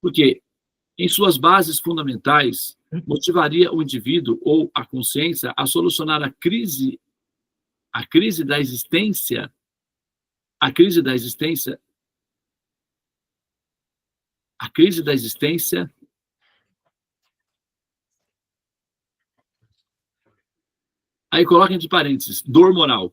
Porque, em suas bases fundamentais, motivaria o indivíduo ou a consciência a solucionar a crise da existência, a crise da existência, a crise da existência aí coloca entre parênteses, dor moral.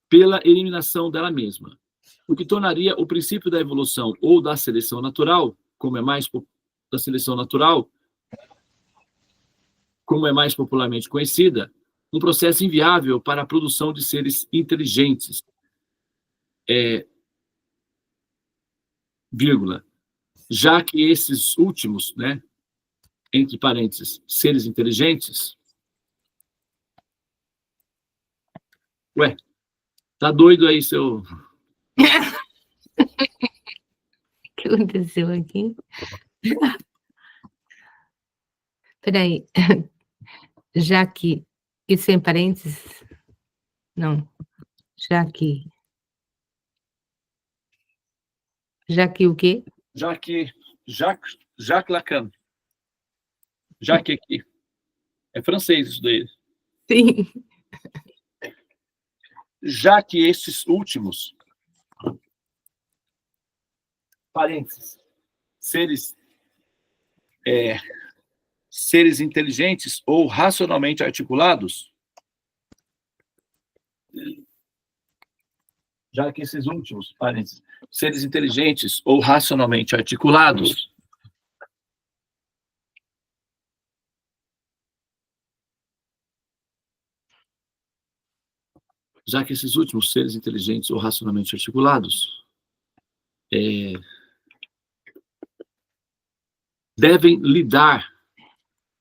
Pela eliminação dela mesma, o que tornaria o princípio da evolução ou da seleção natural, como é mais popularmente conhecida, um processo inviável para a produção de seres inteligentes. Já que esses últimos, né, entre parênteses, seres inteligentes. Ué, tá doido aí, seu. O que aconteceu aqui? Peraí. Já que. Isso em parênteses? Não. Já que o quê? Jacques Lacan. Jacques aqui. É francês isso daí. Sim. Já que esses últimos, parênteses, seres inteligentes ou racionalmente articulados, já que esses últimos, parênteses, seres inteligentes ou racionalmente articulados, já que esses últimos seres inteligentes ou racionalmente articulados devem lidar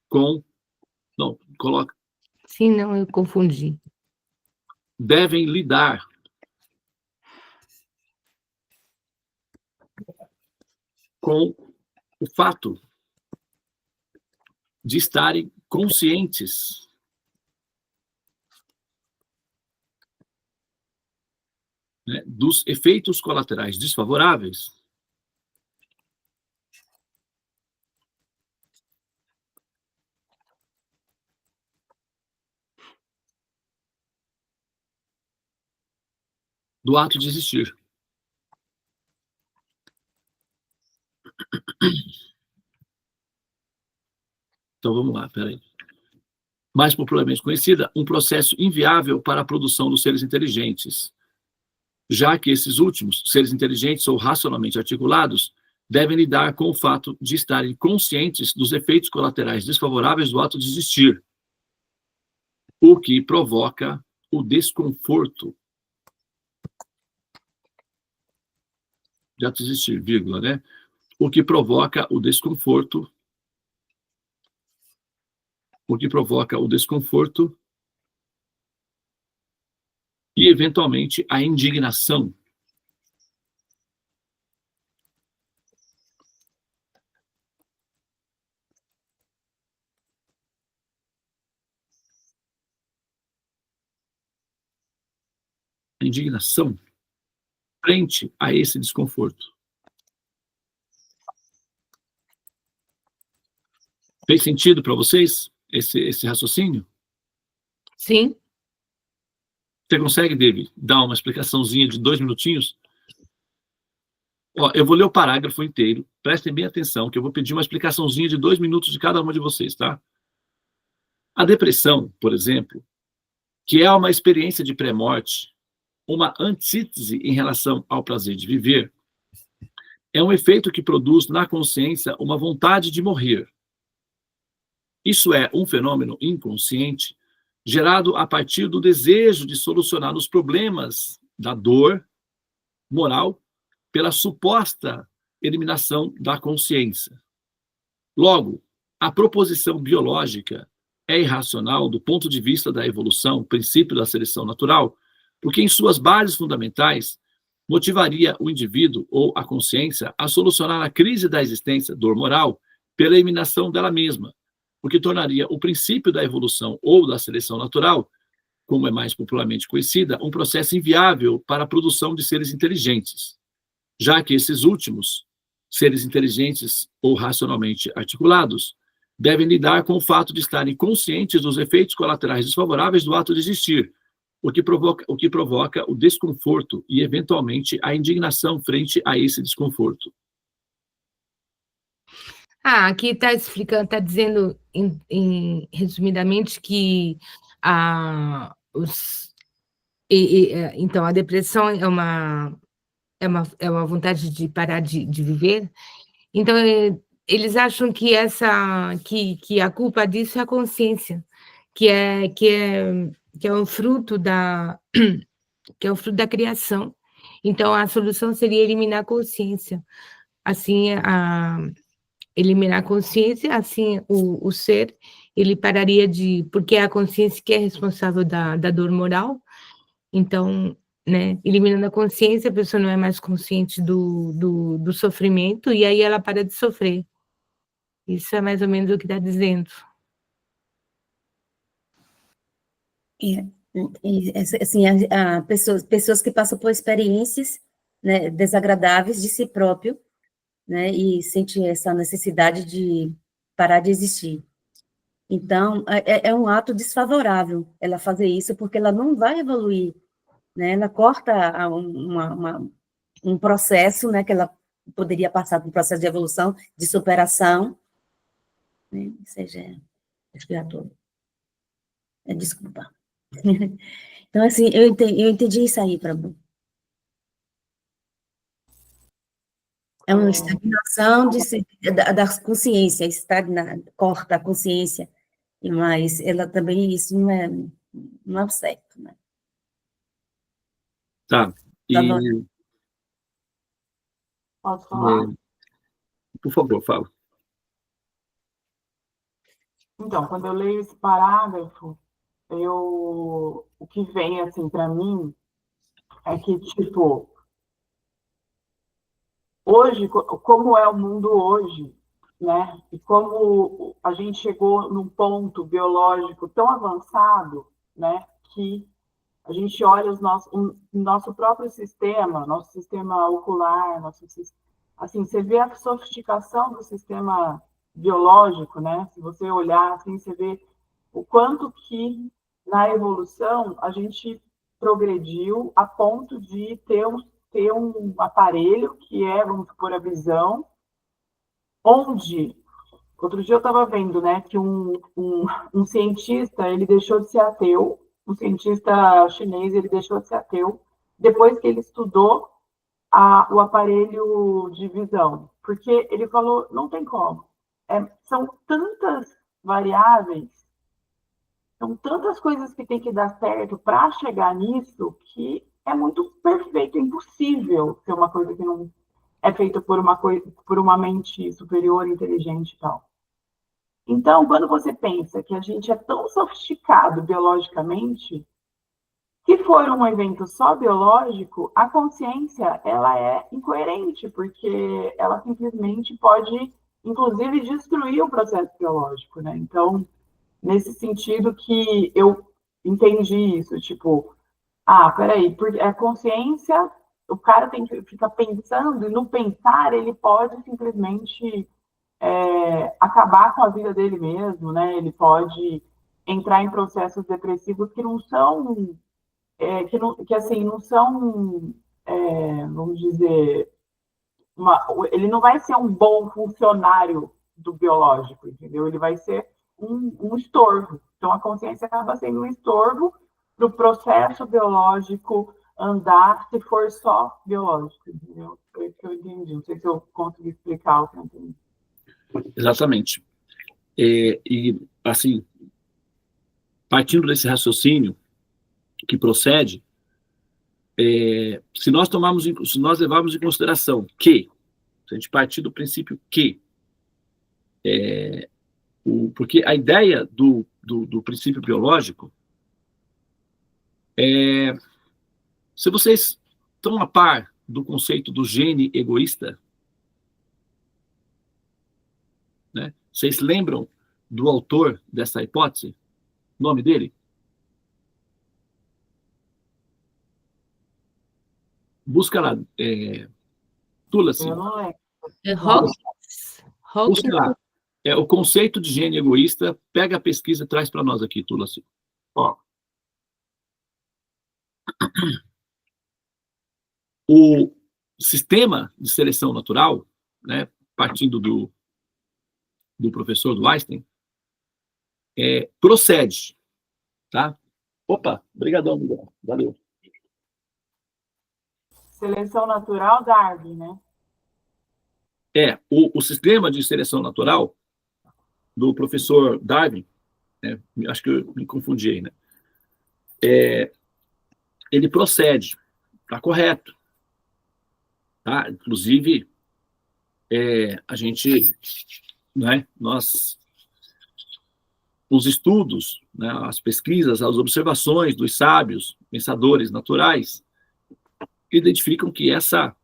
com... Não, coloca... Sim, não, eu confundi. Devem lidar com o fato de estarem conscientes dos efeitos colaterais desfavoráveis do ato de existir. Então vamos lá, peraí. Mais popularmente conhecida, um processo inviável para a produção dos seres inteligentes, já que esses últimos, seres inteligentes ou racionalmente articulados, devem lidar com o fato de estarem conscientes dos efeitos colaterais desfavoráveis do ato de existir, o que provoca o desconforto de ato de existir, vírgula, né? O que provoca o desconforto e, eventualmente, a indignação. A indignação frente a esse desconforto. Fez sentido para vocês esse raciocínio? Sim. Você consegue, David, dar uma explicaçãozinha de 2 minutinhos? Ó, eu vou ler o parágrafo inteiro, prestem bem atenção, que eu vou pedir uma explicaçãozinha de 2 minutos de cada uma de vocês, tá? A depressão, por exemplo, que é uma experiência de pré-morte, uma antítese em relação ao prazer de viver, é um efeito que produz na consciência uma vontade de morrer. Isso é um fenômeno inconsciente gerado a partir do desejo de solucionar os problemas da dor moral pela suposta eliminação da consciência. Logo, a proposição biológica é irracional do ponto de vista da evolução, princípio da seleção natural, porque em suas bases fundamentais motivaria o indivíduo ou a consciência a solucionar a crise da existência, dor moral, pela eliminação dela mesma, o que tornaria o princípio da evolução ou da seleção natural como é mais popularmente conhecida, um processo inviável para a produção de seres inteligentes, já que esses últimos, seres inteligentes ou racionalmente articulados, devem lidar com o fato de estarem conscientes dos efeitos colaterais desfavoráveis do ato de existir, o que provoca o desconforto e, eventualmente, a indignação frente a esse desconforto. Aqui está explicando, está dizendo, resumidamente, que então, a depressão é uma vontade de parar de viver. Então, eles acham que a culpa disso é a consciência, que é um fruto que é o fruto da criação. Então, a solução seria eliminar a consciência. Assim, eliminar a consciência, assim, o ser, ele pararia porque é a consciência que é responsável da dor moral. Então, né, eliminando a consciência, a pessoa não é mais consciente do sofrimento, e aí ela para de sofrer. Isso é mais ou menos o que está dizendo. Assim, pessoas que passam por experiências, né, desagradáveis de si próprio, né, e sente essa necessidade de parar de existir. Então, é um ato desfavorável ela fazer isso, porque ela não vai evoluir, né, ela corta um processo, né, que ela poderia passar por um processo de evolução, de superação, né, ou seja, acho que já estou, desculpa. Então, assim, eu entendi isso aí, Prabhu. É uma estagnação da consciência, corta a consciência, mas ela também, isso não é o certo, né? Tá. Posso falar? Por favor, fala. Então, quando eu leio esse parágrafo, o que vem, assim, para mim, é que, tipo, hoje, como é o mundo hoje, né? E como a gente chegou num ponto biológico tão avançado, né? Que a gente olha o nosso próprio sistema, nosso sistema ocular, assim, você vê a sofisticação do sistema biológico, né? Se você olhar, assim, você vê o quanto que na evolução a gente progrediu a ponto de ter um aparelho que é, vamos supor, a visão, onde outro dia eu estava vendo, né, que um cientista, ele deixou de ser ateu, um cientista chinês, ele deixou de ser ateu, depois que ele estudou o aparelho de visão, porque ele falou, não tem como, são tantas variáveis, são tantas coisas que tem que dar certo para chegar nisso, que é muito perfeito, é impossível ser uma coisa que não é feita por uma mente superior, inteligente e tal. Então, quando você pensa que a gente é tão sofisticado biologicamente, se for um evento só biológico, a consciência ela é incoerente, porque ela simplesmente pode, inclusive, destruir o processo biológico, né? Então, nesse sentido que eu entendi isso, tipo, peraí, porque a consciência, o cara tem que ficar pensando, e no pensar ele pode simplesmente acabar com a vida dele mesmo, né? Ele pode entrar em processos depressivos que não são, que assim, não são, vamos dizer, ele não vai ser um bom funcionário do biológico, entendeu? Ele vai ser um estorvo. Então, a consciência acaba sendo um estorvo para o processo biológico andar, se for só biológico, entendeu? Foi isso que eu entendi. Não sei se eu consegui explicar o que eu entendi. Exatamente. E, assim, partindo desse raciocínio que procede, se nós levarmos em consideração que, se a gente partir do princípio que, porque a ideia do princípio biológico se vocês estão a par do conceito do gene egoísta, né? Vocês lembram do autor dessa hipótese? O nome dele? busca lá, Tulasi, Eu não lembro. Hawkins. busca lá. O conceito de gênio egoísta, pega a pesquisa e traz para nós aqui, Tulasi. Ó. O sistema de seleção natural, né, partindo do professor do Einstein, procede, tá? Opa, brigadão, Miguel. Valeu. Seleção natural, Darwin, né? O sistema de seleção natural do professor Darwin, né, acho que eu me confundi aí, né? Ele procede, tá correto. Tá? Inclusive, a gente, né, os estudos, né, as pesquisas, as observações dos sábios, pensadores naturais, identificam que essa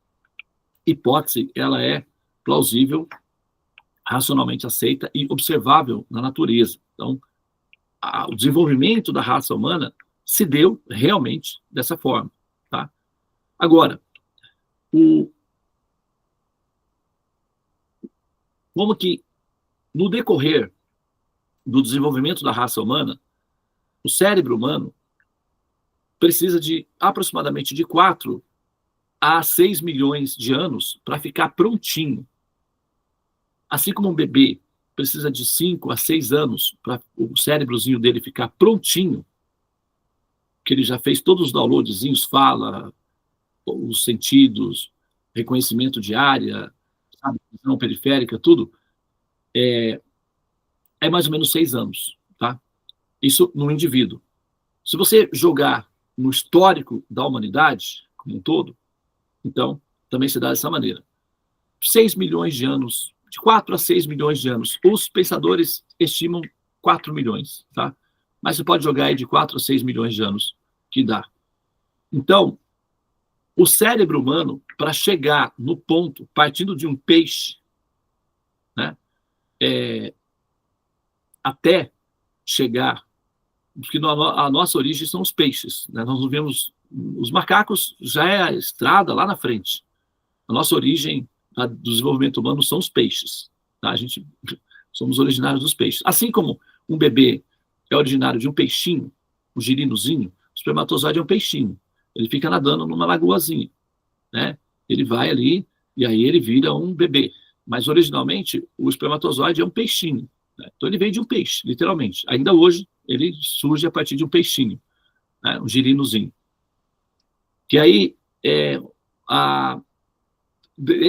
hipótese ela é plausível, racionalmente aceita e observável na natureza. Então, o desenvolvimento da raça humana se deu realmente dessa forma. Tá? Agora, como que, no decorrer do desenvolvimento da raça humana, o cérebro humano precisa de aproximadamente de 4 a 6 milhões de anos para ficar prontinho. Assim como um bebê precisa de 5 a 6 anos para o cérebrozinho dele ficar prontinho, que ele já fez todos os downloadzinhos, fala, os sentidos, reconhecimento de área, sabe, visão periférica, tudo, é mais ou menos 6 anos, tá? Isso no indivíduo. Se você jogar no histórico da humanidade, como um todo, então, também se dá dessa maneira. 6 milhões de anos, de 4 a 6 milhões de anos. Os pensadores estimam 4 milhões, tá? Mas você pode jogar aí de 4 a 6 milhões de anos, que dá. Então, o cérebro humano, para chegar no ponto, partindo de um peixe, né, até chegar, porque a nossa origem são os peixes, né? Nós vemos os macacos, já é a estrada lá na frente. A nossa origem do desenvolvimento humano são os peixes, tá? A gente somos originários dos peixes. Assim como um bebê é originário de um peixinho, um girinozinho, o espermatozoide é um peixinho. Ele fica nadando numa lagoazinha, né? Ele vai ali e aí ele vira um bebê. Mas originalmente o espermatozoide é um peixinho, né? Então ele veio de um peixe, literalmente. Ainda hoje ele surge a partir de um peixinho, né? Um girinozinho. Que aí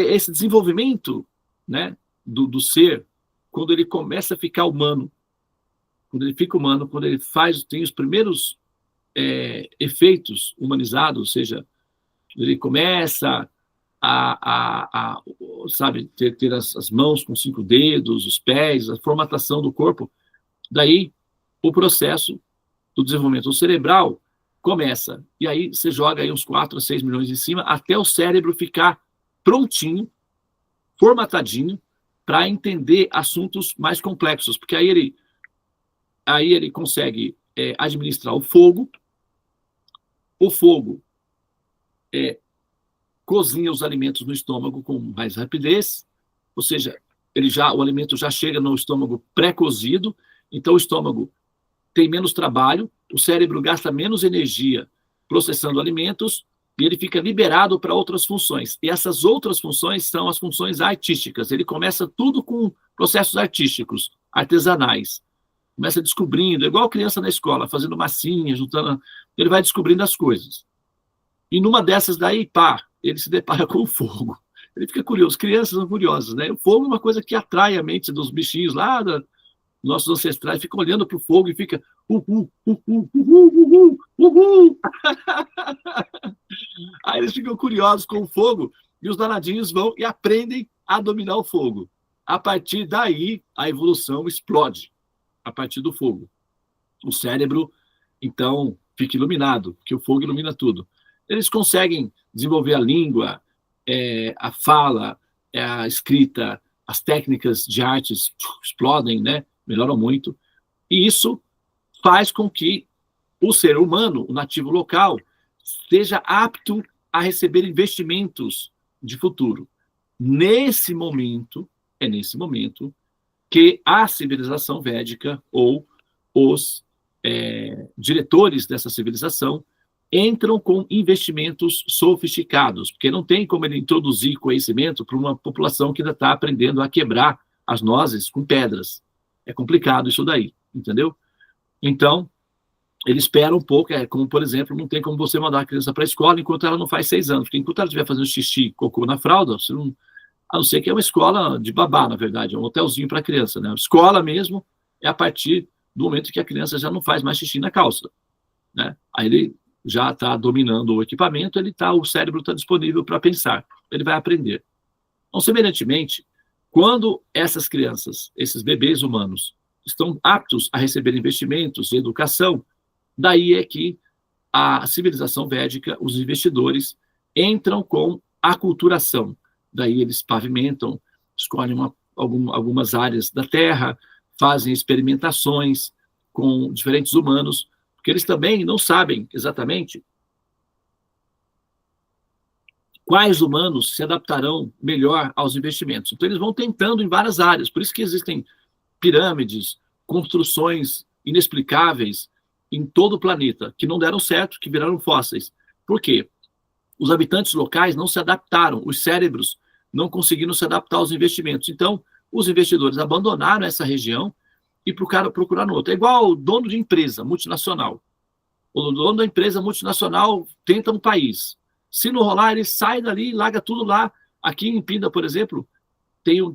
esse desenvolvimento, né, do ser, quando ele começa a ficar humano, quando ele fica humano, quando ele tem os primeiros efeitos humanizados, ou seja, ele começa sabe, ter as mãos com 5 dedos, os pés, a formatação do corpo, daí o processo do desenvolvimento cerebral começa. E aí você joga aí uns 4 a 6 milhões em cima, até o cérebro ficar prontinho, formatadinho, para entender assuntos mais complexos, porque aí ele consegue administrar o fogo cozinha os alimentos no estômago com mais rapidez, ou seja, o alimento já chega no estômago pré-cozido, então o estômago tem menos trabalho, o cérebro gasta menos energia processando alimentos e ele fica liberado para outras funções. E essas outras funções são as funções artísticas. Ele começa tudo com processos artísticos, artesanais. Começa descobrindo, igual criança na escola, fazendo massinha, juntando. Ele vai descobrindo as coisas. E numa dessas daí, ele se depara com o fogo. Ele fica curioso. Crianças são curiosas, né? O fogo é uma coisa que atrai a mente dos bichinhos lá, nossos ancestrais, ficam olhando para o fogo e fica uhul, uhul, uhul, uhul, uhul. Aí eles ficam curiosos com o fogo e os danadinhos vão e aprendem a dominar o fogo. A partir daí, a evolução explode, a partir do fogo. O cérebro, então, fica iluminado, porque o fogo ilumina tudo. Eles conseguem desenvolver a língua, a fala, a escrita, as técnicas de artes explodem, né? Melhoram muito. E isso faz com que o ser humano, o nativo local, esteja apto a receber investimentos de futuro. Nesse momento, é nesse momento que a civilização védica ou os diretores dessa civilização entram com investimentos sofisticados, porque não tem como ele introduzir conhecimento para uma população que ainda está aprendendo a quebrar as nozes com pedras. É complicado isso daí, entendeu? Então, ele espera um pouco, como, por exemplo, não tem como você mandar a criança para a escola enquanto ela não faz 6 anos, porque enquanto ela estiver fazendo xixi, cocô na fralda, você não, a não ser que é uma escola de babá, na verdade, é um hotelzinho para criança, né? A escola mesmo é a partir do momento que a criança já não faz mais xixi na calça, né? Aí ele já está dominando o equipamento, o cérebro está disponível para pensar, ele vai aprender. Então, semelhantemente, quando essas crianças, esses bebês humanos, estão aptos a receber investimentos e educação, daí é que a civilização védica, os investidores, entram com a aculturação. Daí eles pavimentam, escolhem algumas áreas da terra, fazem experimentações com diferentes humanos, porque eles também não sabem exatamente quais humanos se adaptarão melhor aos investimentos. Então, eles vão tentando em várias áreas. Por isso que existem pirâmides, construções inexplicáveis em todo o planeta, que não deram certo, que viraram fósseis. Por quê? Os habitantes locais não se adaptaram, os cérebros não conseguiram se adaptar aos investimentos. Então, os investidores abandonaram essa região e procurar no outro. É igual o dono de empresa multinacional. O dono da empresa multinacional tenta um país. Se não rolar, ele sai dali e larga tudo lá. Aqui em Pinda, por exemplo,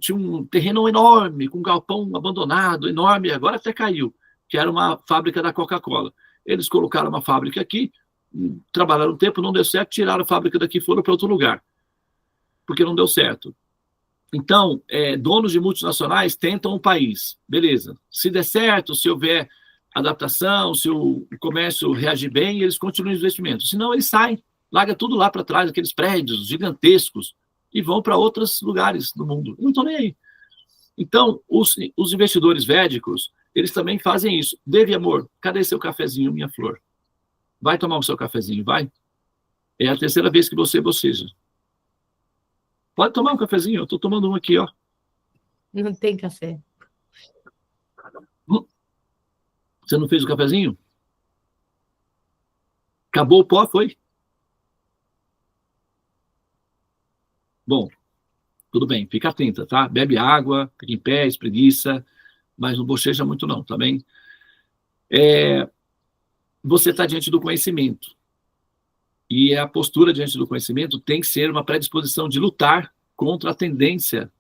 tinha um terreno enorme, com um galpão abandonado, enorme, agora até caiu, que era uma fábrica da Coca-Cola. Eles colocaram uma fábrica aqui, trabalharam um tempo, não deu certo, tiraram a fábrica daqui e foram para outro lugar, porque não deu certo. Então, donos de multinacionais tentam um país, beleza. Se der certo, se houver adaptação, se o comércio reagir bem, eles continuam os investimentos. Senão, eles saem, largam tudo lá para trás, aqueles prédios gigantescos, e vão para outros lugares do mundo. Não estão nem aí. Então, os investidores védicos, eles também fazem isso. Devi, amor, cadê seu cafezinho, minha flor? Vai tomar o seu cafezinho, vai. É a terceira vez que você boceja. Pode tomar um cafezinho, eu estou tomando um aqui, ó. Não tem café. Você não fez o cafezinho? Acabou o pó, foi? Bom, tudo bem, fica atenta, tá? Bebe água, fica em pé, espreguiça, mas não bocheja muito não, tá bem? Você está diante do conhecimento. E a postura diante do conhecimento tem que ser uma predisposição de lutar contra a tendência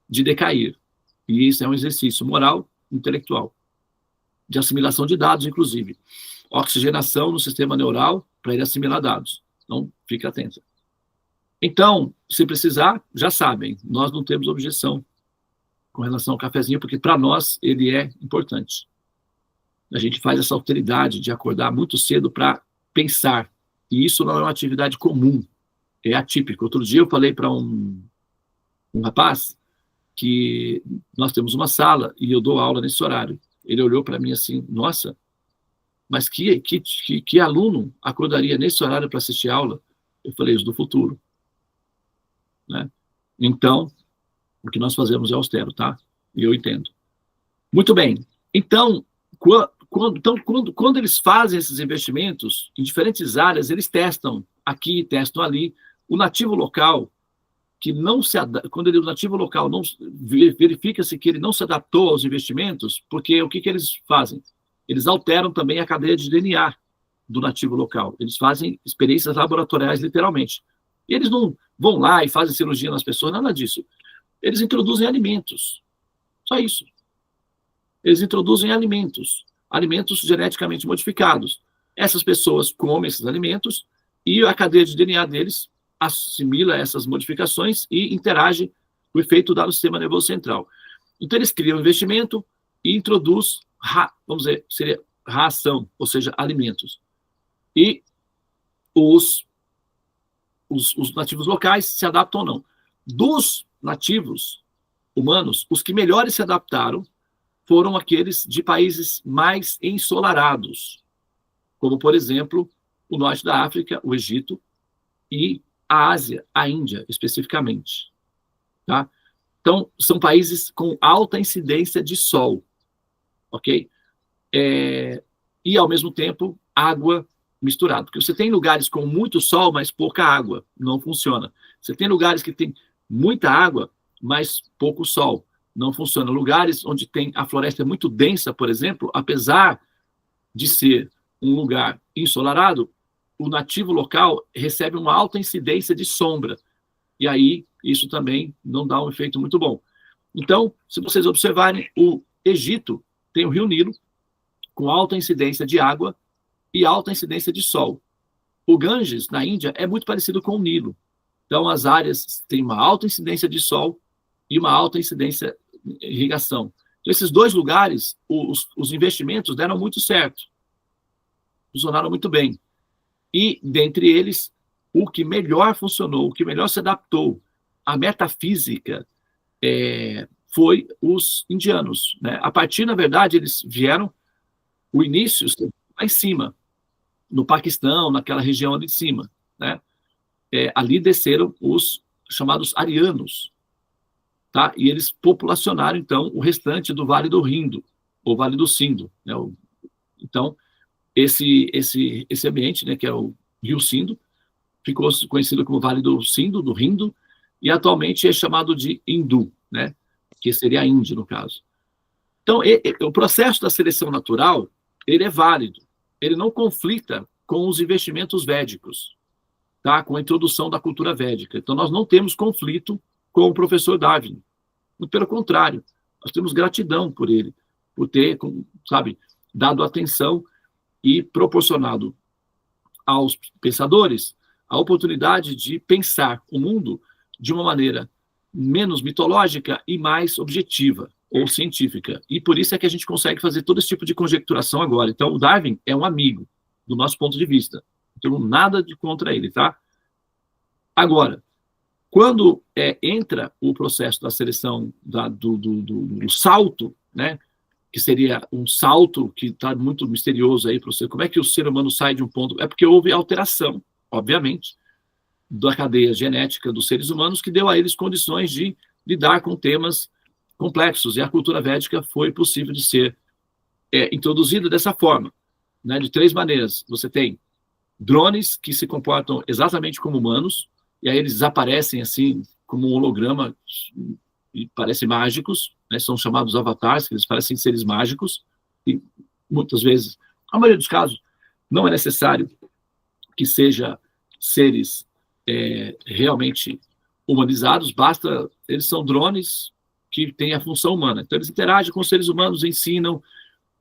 de decair. E isso é um exercício moral, intelectual, de assimilação de dados, inclusive. Oxigenação no sistema neural para ele assimilar dados. Então, fique atento. Então, se precisar, já sabem, nós não temos objeção com relação ao cafezinho, porque para nós ele é importante. A gente faz essa alteridade de acordar muito cedo para pensar. E isso não é uma atividade comum, é atípico. Outro dia eu falei para um rapaz que nós temos uma sala e eu dou aula nesse horário. Ele olhou para mim assim, nossa, mas que aluno acordaria nesse horário para assistir aula? Eu falei, isso do futuro. Né? Então, o que nós fazemos é austero, tá? E eu entendo. Muito bem. Então, quando eles fazem esses investimentos em diferentes áreas, eles testam aqui, testam ali. O nativo local, que não se quando o nativo local não verifica-se que ele não se adaptou aos investimentos, porque o que eles fazem? Eles alteram também a cadeia de DNA do nativo local. Eles fazem experiências laboratoriais, literalmente. E eles não vão lá e fazem cirurgia nas pessoas, nada disso. Eles introduzem alimentos. Só isso. Eles introduzem alimentos geneticamente modificados. Essas pessoas comem esses alimentos e a cadeia de DNA deles assimila essas modificações e interage com o efeito dado no sistema nervoso central. Então, eles criam investimento e introduz, vamos dizer, seria ração, ou seja, alimentos. E os nativos locais se adaptam ou não. Dos nativos humanos, os que melhores se adaptaram foram aqueles de países mais ensolarados, como, por exemplo, o norte da África, o Egito, e a Ásia, a Índia, especificamente. Tá? Então, são países com alta incidência de sol, ok? E, ao mesmo tempo, água misturada. Porque você tem lugares com muito sol, mas pouca água. Não funciona. Você tem lugares que tem muita água, mas pouco sol. Não funciona. Lugares onde tem a floresta muito densa, por exemplo, apesar de ser um lugar ensolarado, o nativo local recebe uma alta incidência de sombra. E aí, isso também não dá um efeito muito bom. Então, se vocês observarem, o Egito tem o Rio Nilo, com alta incidência de água e alta incidência de sol. O Ganges, na Índia, é muito parecido com o Nilo. Então, as áreas têm uma alta incidência de sol e uma alta incidência de irrigação. Então, esses dois lugares, os investimentos deram muito certo. Funcionaram muito bem. E, dentre eles, o que melhor funcionou, o que melhor se adaptou à metafísica foi os indianos. Né? A partir, na verdade, eles vieram, o início lá em cima, no Paquistão, naquela região ali de cima. Né? Ali desceram os chamados arianos. Tá? E eles populacionaram, então, o restante do Vale do Indo, ou Vale do Sindo. Né? Então, esse ambiente, né, que é o Rio Sindo, ficou conhecido como Vale do Sindo, do Indo, e atualmente é chamado de Hindu, né, que seria a Índia, no caso. Então, o processo da seleção natural, ele é válido, ele não conflita com os investimentos védicos, tá, com a introdução da cultura védica. Então, nós não temos conflito com o professor Darwin. Muito pelo contrário, nós temos gratidão por ele, por ter, sabe, dado atenção e proporcionado aos pensadores a oportunidade de pensar o mundo de uma maneira menos mitológica e mais objetiva ou científica. E por isso é que a gente consegue fazer todo esse tipo de conjecturação agora. Então, o Darwin é um amigo, do nosso ponto de vista. Não tenho nada de contra ele, tá? Agora, quando entra o processo da seleção do salto, né, que seria um salto que está muito misterioso aí para você, como é que o ser humano sai de um ponto? É porque houve alteração, obviamente, da cadeia genética dos seres humanos, que deu a eles condições de lidar com temas complexos, e a cultura védica foi possível de ser introduzida dessa forma, né, de 3 maneiras. Você tem drones que se comportam exatamente como humanos, e aí eles desaparecem assim, como um holograma, e parecem mágicos, né, são chamados avatares, que eles parecem seres mágicos, e muitas vezes, na maioria dos casos, não é necessário que seja seres realmente humanizados, basta, eles são drones que têm a função humana. Então, eles interagem com os seres humanos, ensinam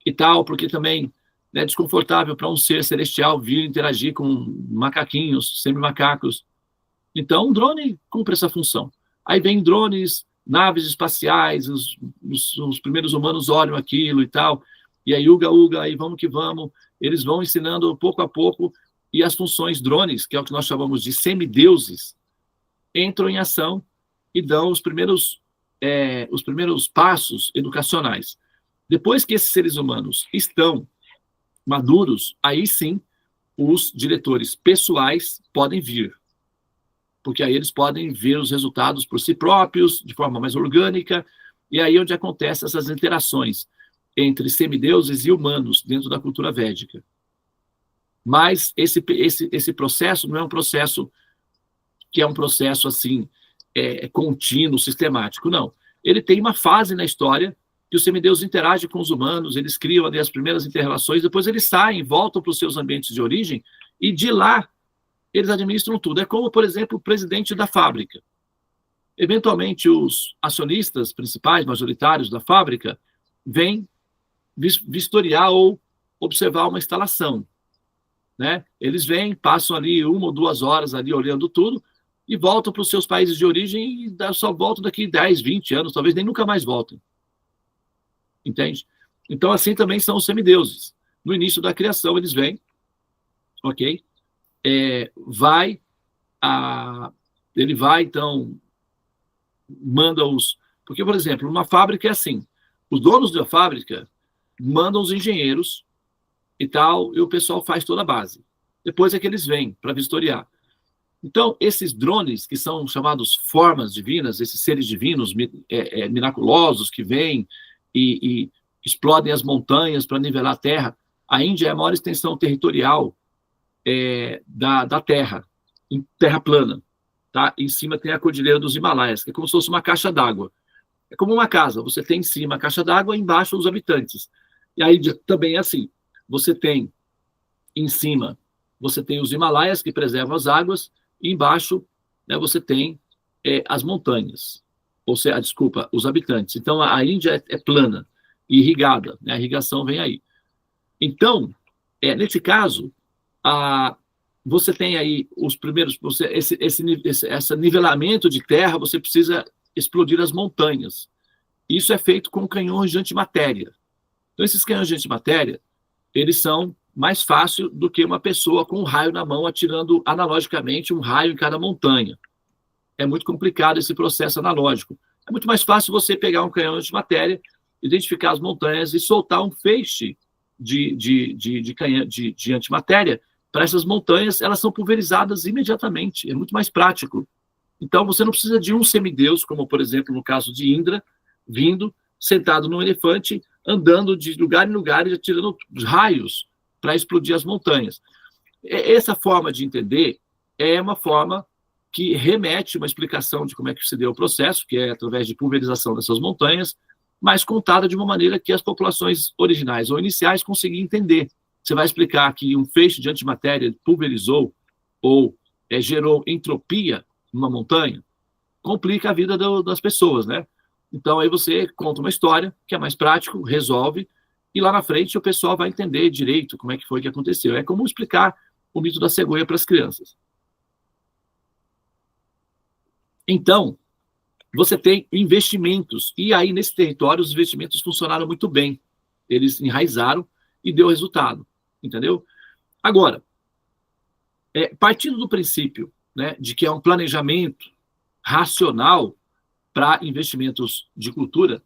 e tal, porque também é desconfortável para um ser celestial vir interagir com macaquinhos, semi-macacos. Então, um drone cumpre essa função. Aí vem drones, naves espaciais, os primeiros humanos olham aquilo e tal, e aí uga, aí vamos que vamos, eles vão ensinando pouco a pouco, e as funções drones, que é o que nós chamamos de semideuses, entram em ação e dão os primeiros passos educacionais. Depois que esses seres humanos estão maduros, aí sim, os diretores pessoais podem vir, porque aí eles podem ver os resultados por si próprios, de forma mais orgânica, e aí é onde acontecem essas interações entre semideuses e humanos dentro da cultura védica. Mas esse processo não é um processo que é um processo assim, contínuo, sistemático, não. Ele tem uma fase na história que os semideuses interagem com os humanos, eles criam ali as primeiras inter-relações, depois eles saem, voltam para os seus ambientes de origem, e de lá eles administram tudo. É como, por exemplo, o presidente da fábrica. Eventualmente, os acionistas principais, majoritários da fábrica, vêm vistoriar ou observar uma instalação. Né? Eles vêm, passam ali 1 ou 2 horas ali olhando tudo, e voltam para os seus países de origem e só voltam daqui 10, 20 anos, talvez nem nunca mais voltem. Entende? Então, assim também são os semideuses. No início da criação, eles vêm, ok? Ele vai, então, manda os... Porque, por exemplo, numa fábrica é assim, os donos da fábrica mandam os engenheiros e tal, e o pessoal faz toda a base. Depois é que eles vêm para vistoriar. Então, esses drones, que são chamados formas divinas, esses seres divinos miraculosos que vêm e explodem as montanhas para nivelar a Terra, a Índia é a maior extensão territorial da Terra, em terra plana. Tá? Em cima tem a Cordilheira dos Himalaias, que é como se fosse uma caixa d'água. É como uma casa, você tem em cima a caixa d'água e embaixo os habitantes. E aí também é assim, você tem em cima, você tem os Himalaias, que preservam as águas, e embaixo, né, você tem as montanhas, ou seja, desculpa, os habitantes. Então, a Índia é plana e irrigada, né, a irrigação vem aí. Então, nesse caso, você tem aí os primeiros, esse nivelamento de terra, você precisa explodir as montanhas. Isso é feito com canhões de antimatéria. Então, esses canhões de antimatéria, eles são mais fácil do que uma pessoa com um raio na mão atirando analogicamente um raio em cada montanha. É muito complicado esse processo analógico. É muito mais fácil você pegar um canhão de matéria, identificar as montanhas e soltar um feixe de antimatéria para essas montanhas. Elas são pulverizadas imediatamente. É muito mais prático. Então, você não precisa de um semideus, como, por exemplo, no caso de Indra, vindo, sentado num elefante, andando de lugar em lugar e atirando raios para explodir as montanhas. Essa forma de entender é uma forma que remete uma explicação de como é que se deu o processo, que é através de pulverização dessas montanhas, mas contada de uma maneira que as populações originais ou iniciais conseguiam entender. Você vai explicar que um feixe de antimatéria pulverizou ou gerou entropia numa montanha, complica a vida das pessoas, né? Então, aí você conta uma história que é mais prático, resolve, e lá na frente o pessoal vai entender direito como é que foi que aconteceu. É como explicar o mito da cegonha para as crianças. Então, você tem investimentos, e aí nesse território os investimentos funcionaram muito bem. Eles enraizaram e deu resultado, entendeu? Agora, partindo do princípio, né, de que é um planejamento racional para investimentos de cultura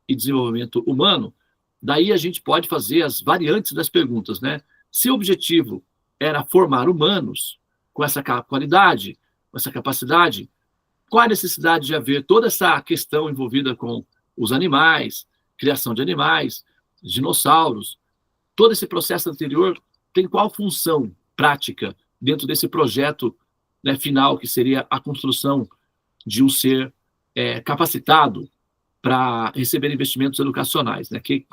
e desenvolvimento humano, daí a gente pode fazer as variantes das perguntas, né? Se o objetivo era formar humanos com essa qualidade, com essa capacidade, qual a necessidade de haver toda essa questão envolvida com os animais, criação de animais, dinossauros, todo esse processo anterior tem qual função prática dentro desse projeto, né, final, que seria a construção de um ser capacitado para receber investimentos educacionais, né? O que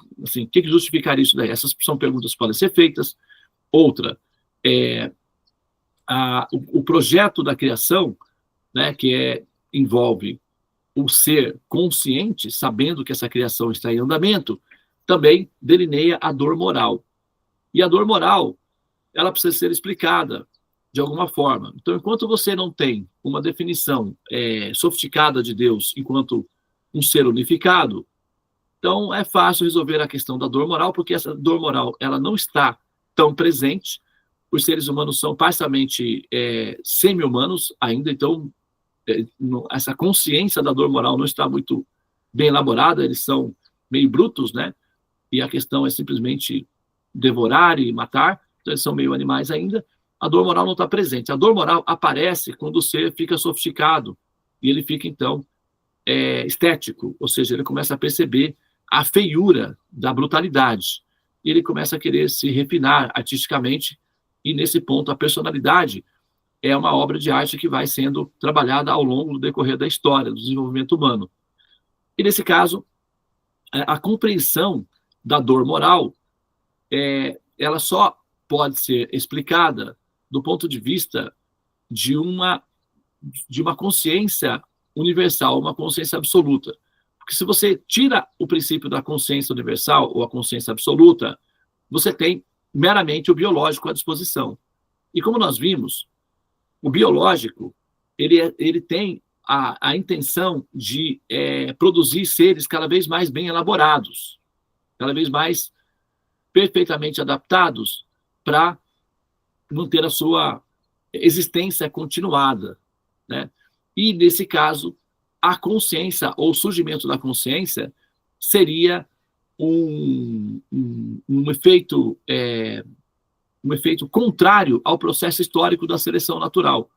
justificaria isso daí? Essas são perguntas que podem ser feitas. Outra, o projeto da criação, né, que envolve o ser consciente, sabendo que essa criação está em andamento, também delineia a dor moral. E a dor moral, ela precisa ser explicada de alguma forma. Então, enquanto você não tem uma definição sofisticada de Deus enquanto um ser unificado, então é fácil resolver a questão da dor moral, porque essa dor moral ela não está tão presente. Os seres humanos são parcialmente semi-humanos ainda, então essa consciência da dor moral não está muito bem elaborada, eles são meio brutos, né? E a questão é simplesmente devorar e matar, então eles são meio animais ainda. A dor moral não está presente. A dor moral aparece quando o ser fica sofisticado e ele fica, então, estético, ou seja, ele começa a perceber a feiura da brutalidade e ele começa a querer se refinar artisticamente, e nesse ponto a personalidade é uma obra de arte que vai sendo trabalhada ao longo do decorrer da história, do desenvolvimento humano. E nesse caso, a compreensão da dor moral, ela só pode ser explicada do ponto de vista de uma consciência universal, uma consciência absoluta. Porque se você tira o princípio da consciência universal ou a consciência absoluta, você tem meramente o biológico à disposição. E como nós vimos, o biológico, ele tem a intenção de produzir seres cada vez mais bem elaborados, cada vez mais perfeitamente adaptados para manter a sua existência continuada, né? E, nesse caso, a consciência, ou o surgimento da consciência, seria um efeito contrário ao processo histórico da seleção natural.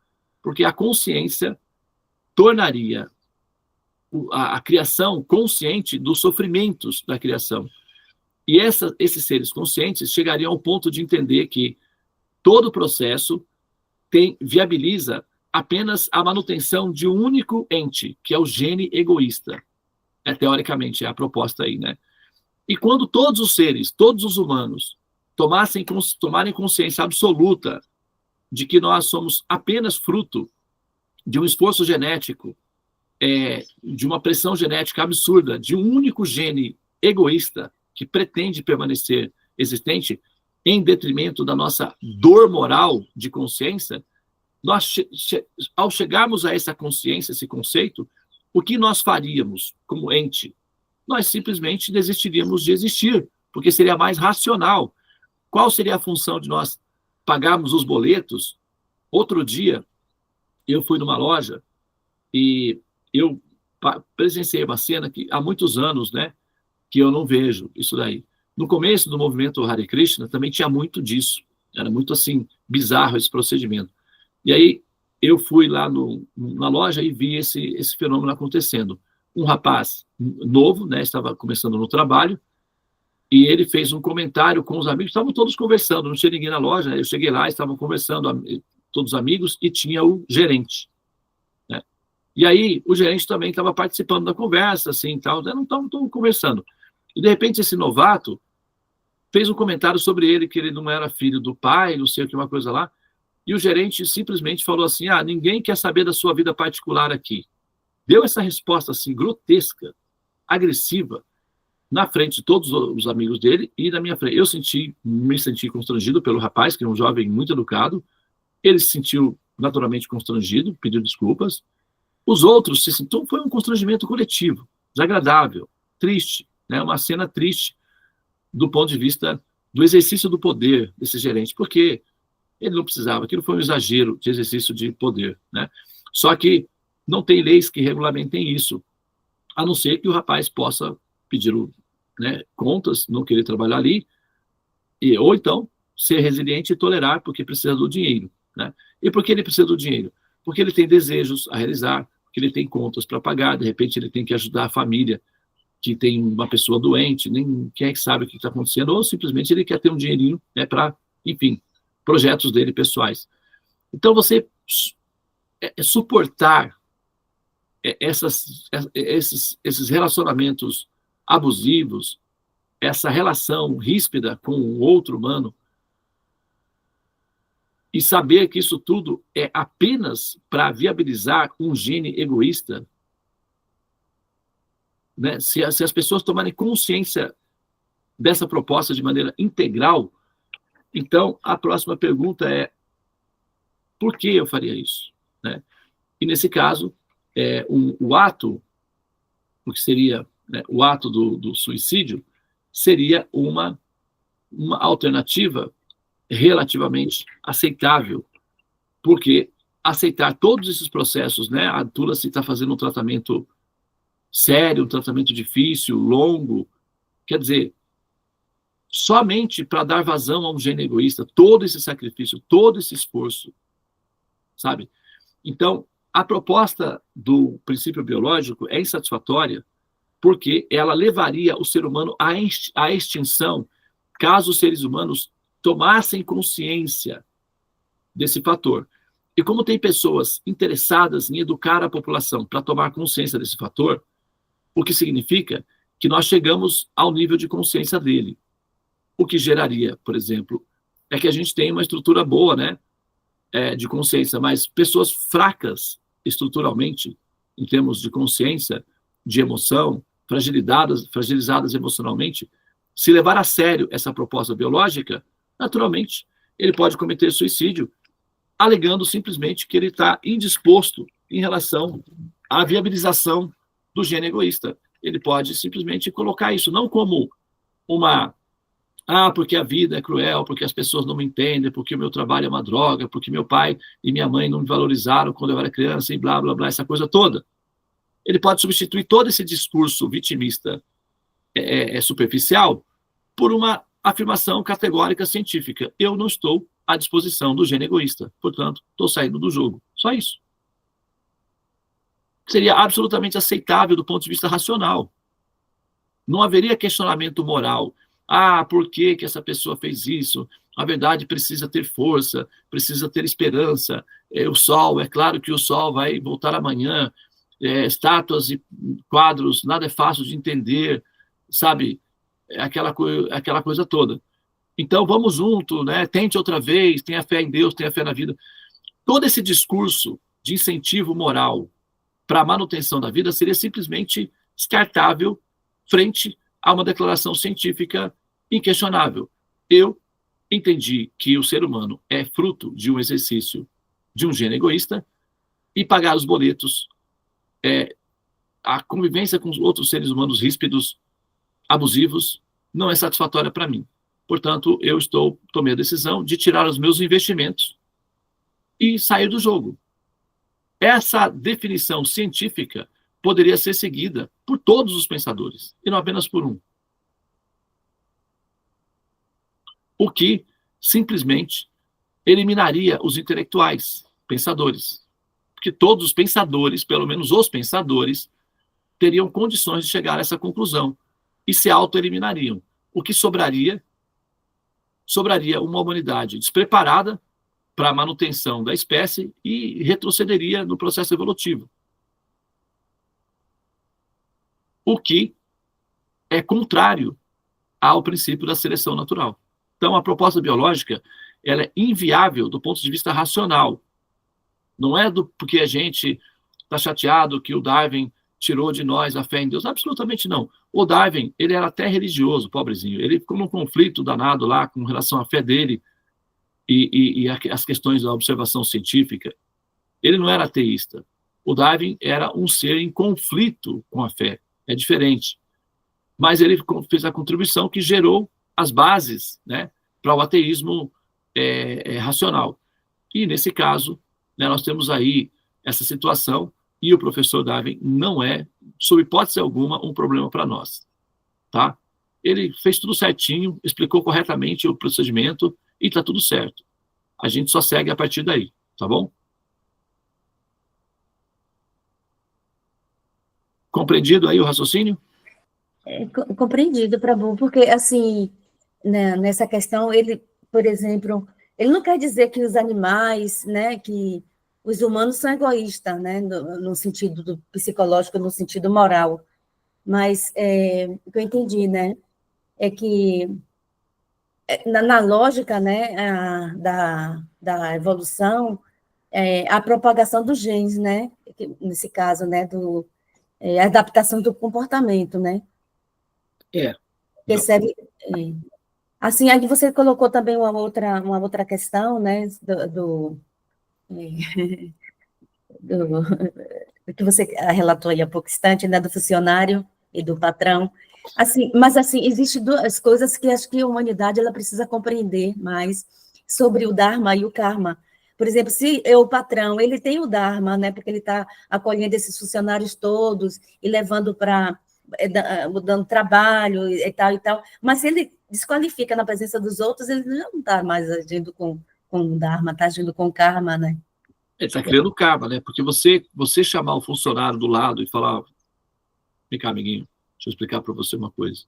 porque a consciência tornaria a criação consciente dos sofrimentos da criação. E esses seres conscientes chegariam ao ponto de entender que todo o processo viabiliza apenas a manutenção de um único ente, que é o gene egoísta. Teoricamente, é a proposta aí, né? E quando todos os seres, todos os humanos, tomarem consciência absoluta de que nós somos apenas fruto de um esforço genético, de uma pressão genética absurda, de um único gene egoísta que pretende permanecer existente, em detrimento da nossa dor moral de consciência, nós, ao chegarmos a essa consciência, esse conceito, o que nós faríamos como ente? Nós simplesmente desistiríamos de existir, porque seria mais racional. Qual seria a função de nós pagarmos os boletos? Outro dia, eu fui numa loja e eu presenciei uma cena que há muitos anos, né, que eu não vejo isso daí. No começo do movimento Hare Krishna também tinha muito disso. Era muito assim, bizarro esse procedimento. E aí eu fui lá na loja e vi esse fenômeno acontecendo. Um rapaz novo, né, estava começando no trabalho, e ele fez um comentário com os amigos, estavam todos conversando, não tinha ninguém na loja, né? Eu cheguei lá, estavam conversando, todos os amigos, e tinha o gerente. Né? E aí o gerente também estava participando da conversa, assim, tal, né? Não estavam conversando. E de repente esse novato fez um comentário sobre ele, que ele não era filho do pai, não sei o que, uma coisa lá, e o gerente simplesmente falou assim, ninguém quer saber da sua vida particular aqui. Deu essa resposta assim, grotesca, agressiva, na frente de todos os amigos dele e na minha frente. Eu me senti constrangido pelo rapaz, que é um jovem muito educado. Ele se sentiu naturalmente constrangido, pediu desculpas. Os outros se sentiram, foi um constrangimento coletivo, desagradável, triste, né? Uma cena triste do ponto de vista do exercício do poder desse gerente, porque ele não precisava, aquilo foi um exagero de exercício de poder, né? Só que não tem leis que regulamentem isso, a não ser que o rapaz possa pedir, né, contas, não querer trabalhar ali, ou então ser resiliente e tolerar, porque precisa do dinheiro. Né? E por que ele precisa do dinheiro? Porque ele tem desejos a realizar, porque ele tem contas para pagar, de repente ele tem que ajudar a família, que tem uma pessoa doente, nem quem é que sabe o que está acontecendo, ou simplesmente ele quer ter um dinheirinho, né, para, enfim, projetos dele pessoais. Então, você suportar esses relacionamentos abusivos, essa relação ríspida com o outro humano, e saber que isso tudo é apenas para viabilizar um gene egoísta, né? Se as pessoas tomarem consciência dessa proposta de maneira integral, então a próxima pergunta é: por que eu faria isso? Né? E nesse caso, o ato, o que seria, né, o ato do suicídio, seria uma alternativa relativamente aceitável, porque aceitar todos esses processos, né, a Tulasi está fazendo um tratamento sério, um tratamento difícil, longo, quer dizer, somente para dar vazão a um gene egoísta, todo esse sacrifício, todo esse esforço, sabe? Então, a proposta do princípio biológico é insatisfatória, porque ela levaria o ser humano à extinção caso os seres humanos tomassem consciência desse fator. E como tem pessoas interessadas em educar a população para tomar consciência desse fator, o que significa que nós chegamos ao nível de consciência dele. O que geraria, por exemplo, é que a gente tem uma estrutura boa, né, de consciência, mas pessoas fracas estruturalmente, em termos de consciência, de emoção, fragilizadas emocionalmente, se levar a sério essa proposta biológica, naturalmente, ele pode cometer suicídio, alegando simplesmente que ele está indisposto em relação à viabilização do gene egoísta. Ele pode simplesmente colocar isso, não como porque a vida é cruel, porque as pessoas não me entendem, porque o meu trabalho é uma droga, porque meu pai e minha mãe não me valorizaram quando eu era criança, e blá, blá, blá, essa coisa toda. Ele pode substituir todo esse discurso vitimista superficial por uma afirmação categórica científica. Eu não estou à disposição do gene egoísta, portanto, estou saindo do jogo. Só Só isso. Seria absolutamente aceitável do ponto de vista racional. Não haveria questionamento moral. Ah, por que que essa pessoa fez isso? A verdade precisa ter força, precisa ter esperança. O sol, é claro que o sol vai voltar amanhã. Estátuas e quadros, nada é fácil de entender, sabe? Aquela coisa toda. Então, vamos junto, né? Tente outra vez, tenha fé em Deus, tenha fé na vida. Todo esse discurso de incentivo moral para a manutenção da vida seria simplesmente descartável frente a uma declaração científica inquestionável. Eu entendi que o ser humano é fruto de um exercício de um gênio egoísta e pagar os boletos, a convivência com os outros seres humanos ríspidos, abusivos, não é satisfatória para mim. Portanto, eu tomei a decisão de tirar os meus investimentos e sair do jogo. Essa definição científica poderia ser seguida por todos os pensadores, e não apenas por um. O que simplesmente eliminaria os intelectuais, pensadores. Porque todos os pensadores, pelo menos os pensadores, teriam condições de chegar a essa conclusão e se auto-eliminariam. O que sobraria uma humanidade despreparada para a manutenção da espécie e retrocederia no processo evolutivo. O que é contrário ao princípio da seleção natural. Então, a proposta biológica ela é inviável do ponto de vista racional. Não é porque a gente está chateado que o Darwin tirou de nós a fé em Deus. Absolutamente não. O Darwin, ele era até religioso, pobrezinho. Ele ficou num conflito danado lá com relação à fé dele e as questões da observação científica. Ele não era ateísta. O Darwin era um ser em conflito com a fé. É diferente. Mas ele fez a contribuição que gerou as bases, né, para o ateísmo racional. E, nesse caso, né, nós temos aí essa situação e o professor Darwin não é, sob hipótese alguma, um problema para nós. Tá? Ele fez tudo certinho, explicou corretamente o procedimento e está tudo certo. A gente só segue a partir daí, tá bom? Compreendido aí o raciocínio? Compreendido, Prabhu, porque, assim, né, nessa questão, ele, por exemplo, ele não quer dizer que os animais, né, que os humanos são egoístas, né, no sentido do psicológico, no sentido moral, mas o que eu entendi, né, é que na lógica, né, da evolução, a propagação dos genes, né, nesse caso, né, a adaptação do comportamento, né? Percebe? Assim, aí você colocou também uma outra questão, né, do que você relatou aí há pouco instante, né, do funcionário e do patrão. Assim, mas, assim, existem duas coisas que acho que a humanidade ela precisa compreender mais sobre o Dharma e o Karma. Por exemplo, se o patrão, ele tem o Dharma, né, porque ele está acolhendo esses funcionários todos e levando para, dando trabalho e tal, mas se ele desqualifica na presença dos outros, ele não está mais agindo com o Dharma, está agindo com o Karma, né? Ele está criando karma, né? Porque você chamar o funcionário do lado e falar, vem cá, amiguinho, deixa eu explicar para você uma coisa.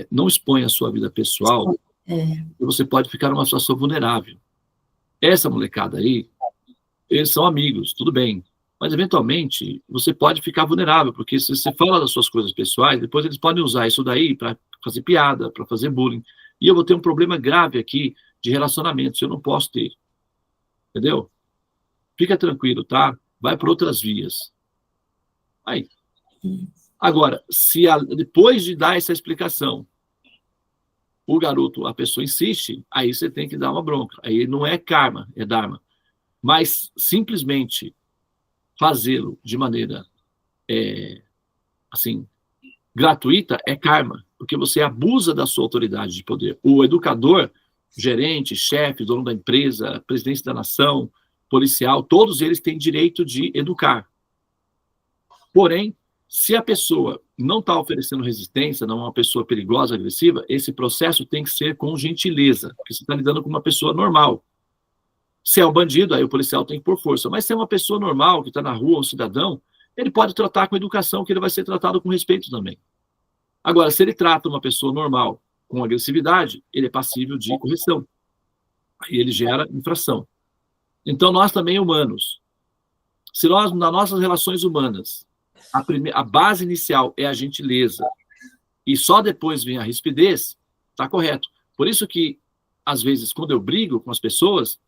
Não exponha a sua vida pessoal, e você pode ficar numa situação vulnerável. Essa molecada aí, eles são amigos, tudo bem. Mas, eventualmente, você pode ficar vulnerável, porque se você fala das suas coisas pessoais, depois eles podem usar isso daí para fazer piada, para fazer bullying. E eu vou ter um problema grave aqui de relacionamentos, eu não posso ter. Entendeu? Fica tranquilo, tá? Vai por outras vias. Aí. Agora, se depois de dar essa explicação, o garoto, a pessoa insiste, aí você tem que dar uma bronca. Aí não é karma, é dharma. Mas simplesmente fazê-lo de maneira assim, gratuita é karma, porque você abusa da sua autoridade de poder. O educador, gerente, chefe, dono da empresa, presidente da nação, policial, todos eles têm direito de educar. Porém, se a pessoa não está oferecendo resistência, não é uma pessoa perigosa, agressiva, esse processo tem que ser com gentileza, porque você está lidando com uma pessoa normal. Se é um bandido, aí o policial tem que pôr força. Mas se é uma pessoa normal, que está na rua, um cidadão, ele pode tratar com educação, que ele vai ser tratado com respeito também. Agora, se ele trata uma pessoa normal com agressividade, ele é passível de correção. Aí ele gera infração. Então, nós também humanos, se nós, nas nossas relações humanas, a base inicial é a gentileza, e só depois vem a rispidez, está correto. Por isso que, às vezes, quando eu brigo com as pessoas,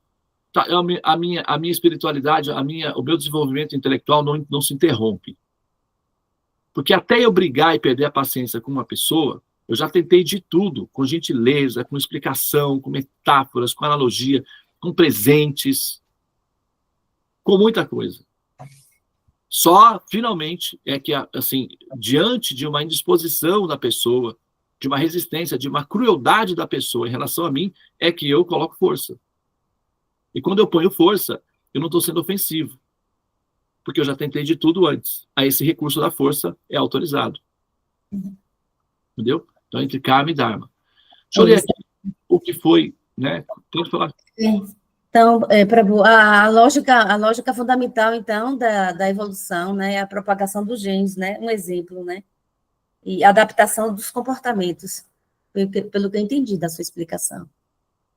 a minha espiritualidade, o meu desenvolvimento intelectual não se interrompe. Porque até eu brigar e perder a paciência com uma pessoa, eu já tentei de tudo, com gentileza, com explicação, com metáforas, com analogia, com presentes, com muita coisa. Só, finalmente, é que, assim, diante de uma indisposição da pessoa, de uma resistência, de uma crueldade da pessoa em relação a mim, é que eu coloco força. E quando eu ponho força, eu não estou sendo ofensivo. Porque eu já tentei de tudo antes. Aí esse recurso da força é autorizado. Entendeu? Então, entre karma e dharma. Deixa eu ler aqui o que foi, né? Pode falar. Então, Prabhu, a lógica fundamental, então, da evolução, né, é a propagação dos genes, né? Um exemplo, né? E a adaptação dos comportamentos, pelo que eu entendi da sua explicação.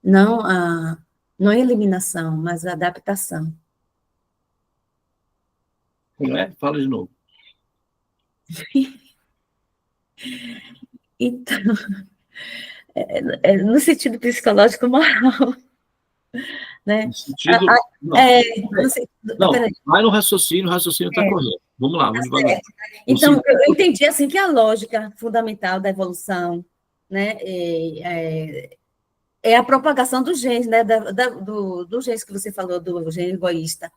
Não a eliminação, mas a adaptação. Não é? Fala de novo. Então, no sentido psicológico moral, né? No sentido... Não, vai no raciocínio, o raciocínio está correto. Vamos lá, vamos devagar. Então, eu entendi assim que a lógica fundamental da evolução, né, é a propagação dos genes, né, do genes que você falou, do gene egoísta.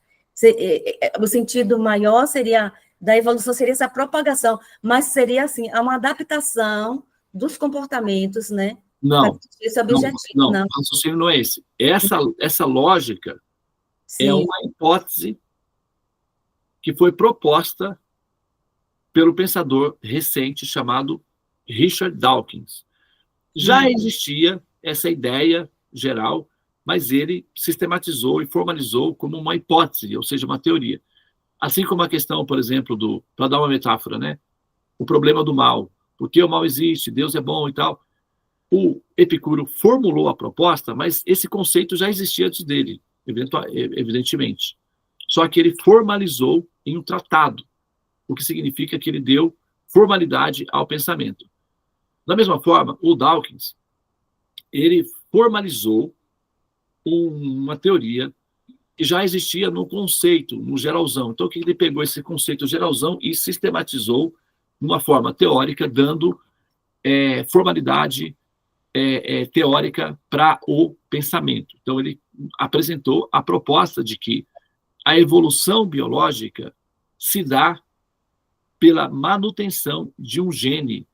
O sentido maior seria da evolução seria essa propagação, mas seria assim, uma adaptação dos comportamentos, né? Não, esse objetivo, não, o raciocínio não é esse. Essa lógica é uma hipótese que foi proposta pelo pensador recente chamado Richard Dawkins. Já existia essa ideia geral, mas ele sistematizou e formalizou como uma hipótese, ou seja, uma teoria. Assim como a questão, por exemplo, para dar uma metáfora, né? O problema do mal. Por que o mal existe? Deus é bom e tal. O Epicuro formulou a proposta, mas esse conceito já existia antes dele, evidentemente. Só que ele formalizou em um tratado, o que significa que ele deu formalidade ao pensamento. Da mesma forma, o Dawkins, ele formalizou uma teoria que já existia no conceito, no geralzão. Então, o que ele pegou esse conceito geralzão e sistematizou de uma forma teórica, dando formalidade teórica para o pensamento. Então, ele apresentou a proposta de que a evolução biológica se dá pela manutenção de um gene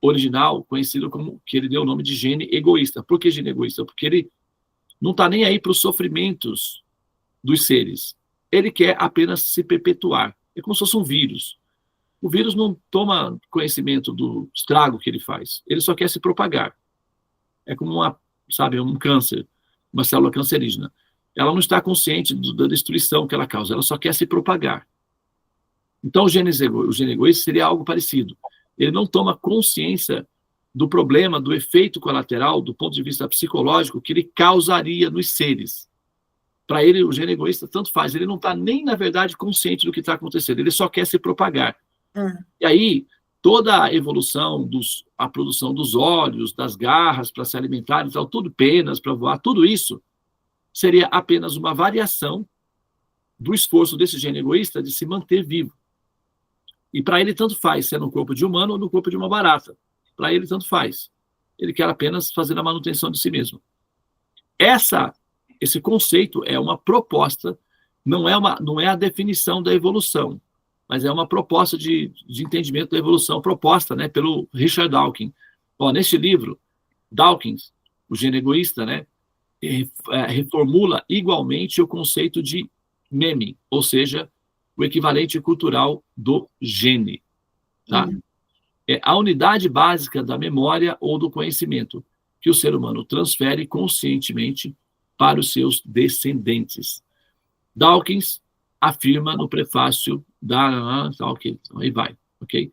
original, conhecido como, que ele deu o nome de gene egoísta. Por que gene egoísta? Porque ele não está nem aí para os sofrimentos dos seres. Ele quer apenas se perpetuar. É como se fosse um vírus. O vírus não toma conhecimento do estrago que ele faz. Ele só quer se propagar. É como um câncer, uma célula cancerígena. Ela não está consciente da destruição que ela causa. Ela só quer se propagar. Então, o gene egoísta seria algo parecido. Ele não toma consciência do problema, do efeito colateral, do ponto de vista psicológico, que ele causaria nos seres. Para ele, o gene egoísta tanto faz. Ele não está nem, na verdade, consciente do que está acontecendo. Ele só quer se propagar. E aí, toda a evolução, a produção dos olhos, das garras para se alimentar, e tal, tudo penas para voar, tudo isso seria apenas uma variação do esforço desse gene egoísta de se manter vivo. E para ele tanto faz, se é no corpo de humano ou no corpo de uma barata. Para ele tanto faz. Ele quer apenas fazer a manutenção de si mesmo. Esse conceito é uma proposta, não é a definição da evolução, mas é uma proposta de entendimento da evolução proposta, né, pelo Richard Dawkins. Neste livro, Dawkins, o gene egoísta, né, reformula igualmente o conceito de meme, ou seja, o equivalente cultural do gene. Tá? É a unidade básica da memória ou do conhecimento que o ser humano transfere conscientemente para os seus descendentes. Dawkins afirma no prefácio da... ok, aí vai, ok?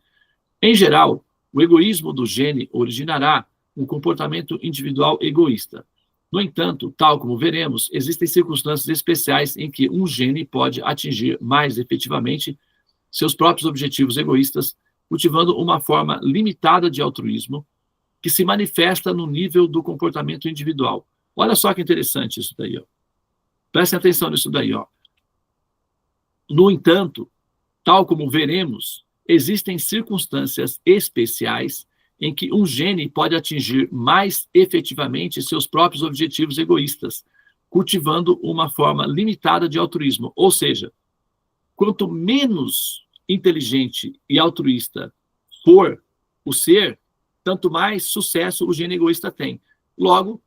Em geral, o egoísmo do gene originará um comportamento individual egoísta. No entanto, tal como veremos, existem circunstâncias especiais em que um gene pode atingir mais efetivamente seus próprios objetivos egoístas, cultivando uma forma limitada de altruísmo que se manifesta no nível do comportamento individual. Olha só que interessante isso daí, ó. Prestem atenção nisso daí, ó. No entanto, tal como veremos, existem circunstâncias especiais em que um gene pode atingir mais efetivamente seus próprios objetivos egoístas, cultivando uma forma limitada de altruísmo. Ou seja, quanto menos inteligente e altruísta for o ser, tanto mais sucesso o gene egoísta tem. Logo,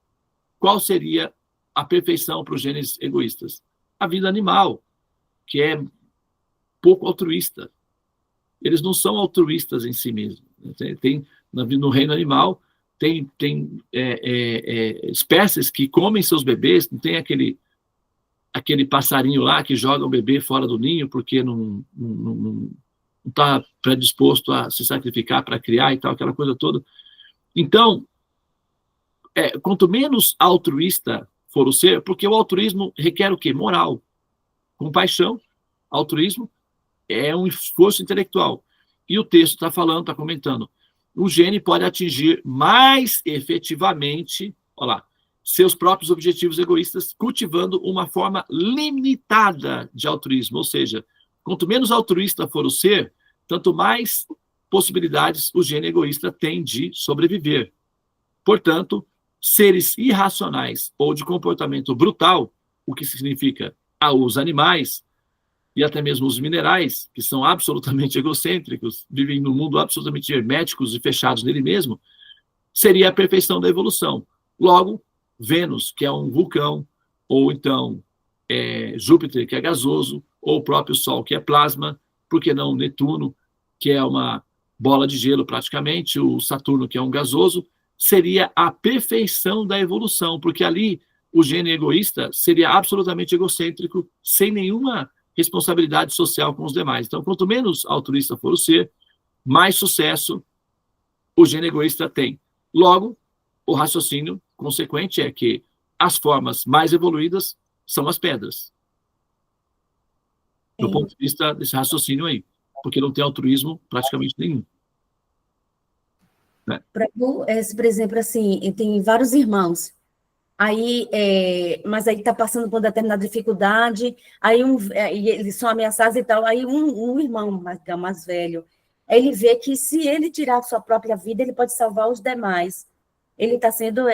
qual seria a perfeição para os genes egoístas? A vida animal, que é pouco altruísta. Eles não são altruístas em si mesmos. No reino animal, tem espécies que comem seus bebês, não tem aquele passarinho lá que joga o bebê fora do ninho porque não está predisposto a se sacrificar para criar e tal, aquela coisa toda. Então, quanto menos altruísta for o ser, porque o altruísmo requer o quê? Moral. Compaixão, altruísmo, é um esforço intelectual. E o texto está falando, está comentando, o gene pode atingir mais efetivamente, olha lá, seus próprios objetivos egoístas, cultivando uma forma limitada de altruísmo. Ou seja, quanto menos altruísta for o ser, tanto mais possibilidades o gene egoísta tem de sobreviver. Portanto, seres irracionais ou de comportamento brutal, o que significa os animais e até mesmo os minerais, que são absolutamente egocêntricos, vivem num mundo absolutamente herméticos e fechados nele mesmo, seria a perfeição da evolução. Logo, Vênus, que é um vulcão, ou então Júpiter, que é gasoso, ou o próprio Sol, que é plasma, por que não Netuno, que é uma bola de gelo praticamente, o Saturno, que é um gasoso, seria a perfeição da evolução, porque ali o gene egoísta seria absolutamente egocêntrico, sem nenhuma responsabilidade social com os demais. Então, quanto menos altruísta for o ser, mais sucesso o gene egoísta tem. Logo, o raciocínio consequente é que as formas mais evoluídas são as pedras. Do ponto de vista desse raciocínio aí, porque não tem altruísmo praticamente nenhum. Né? Por exemplo, assim, eu tenho vários irmãos. Aí, mas aí está passando por determinada dificuldade, aí e eles são ameaçados e tal, aí um irmão mais velho, ele vê que se ele tirar a sua própria vida, ele pode salvar os demais. Ele está sendo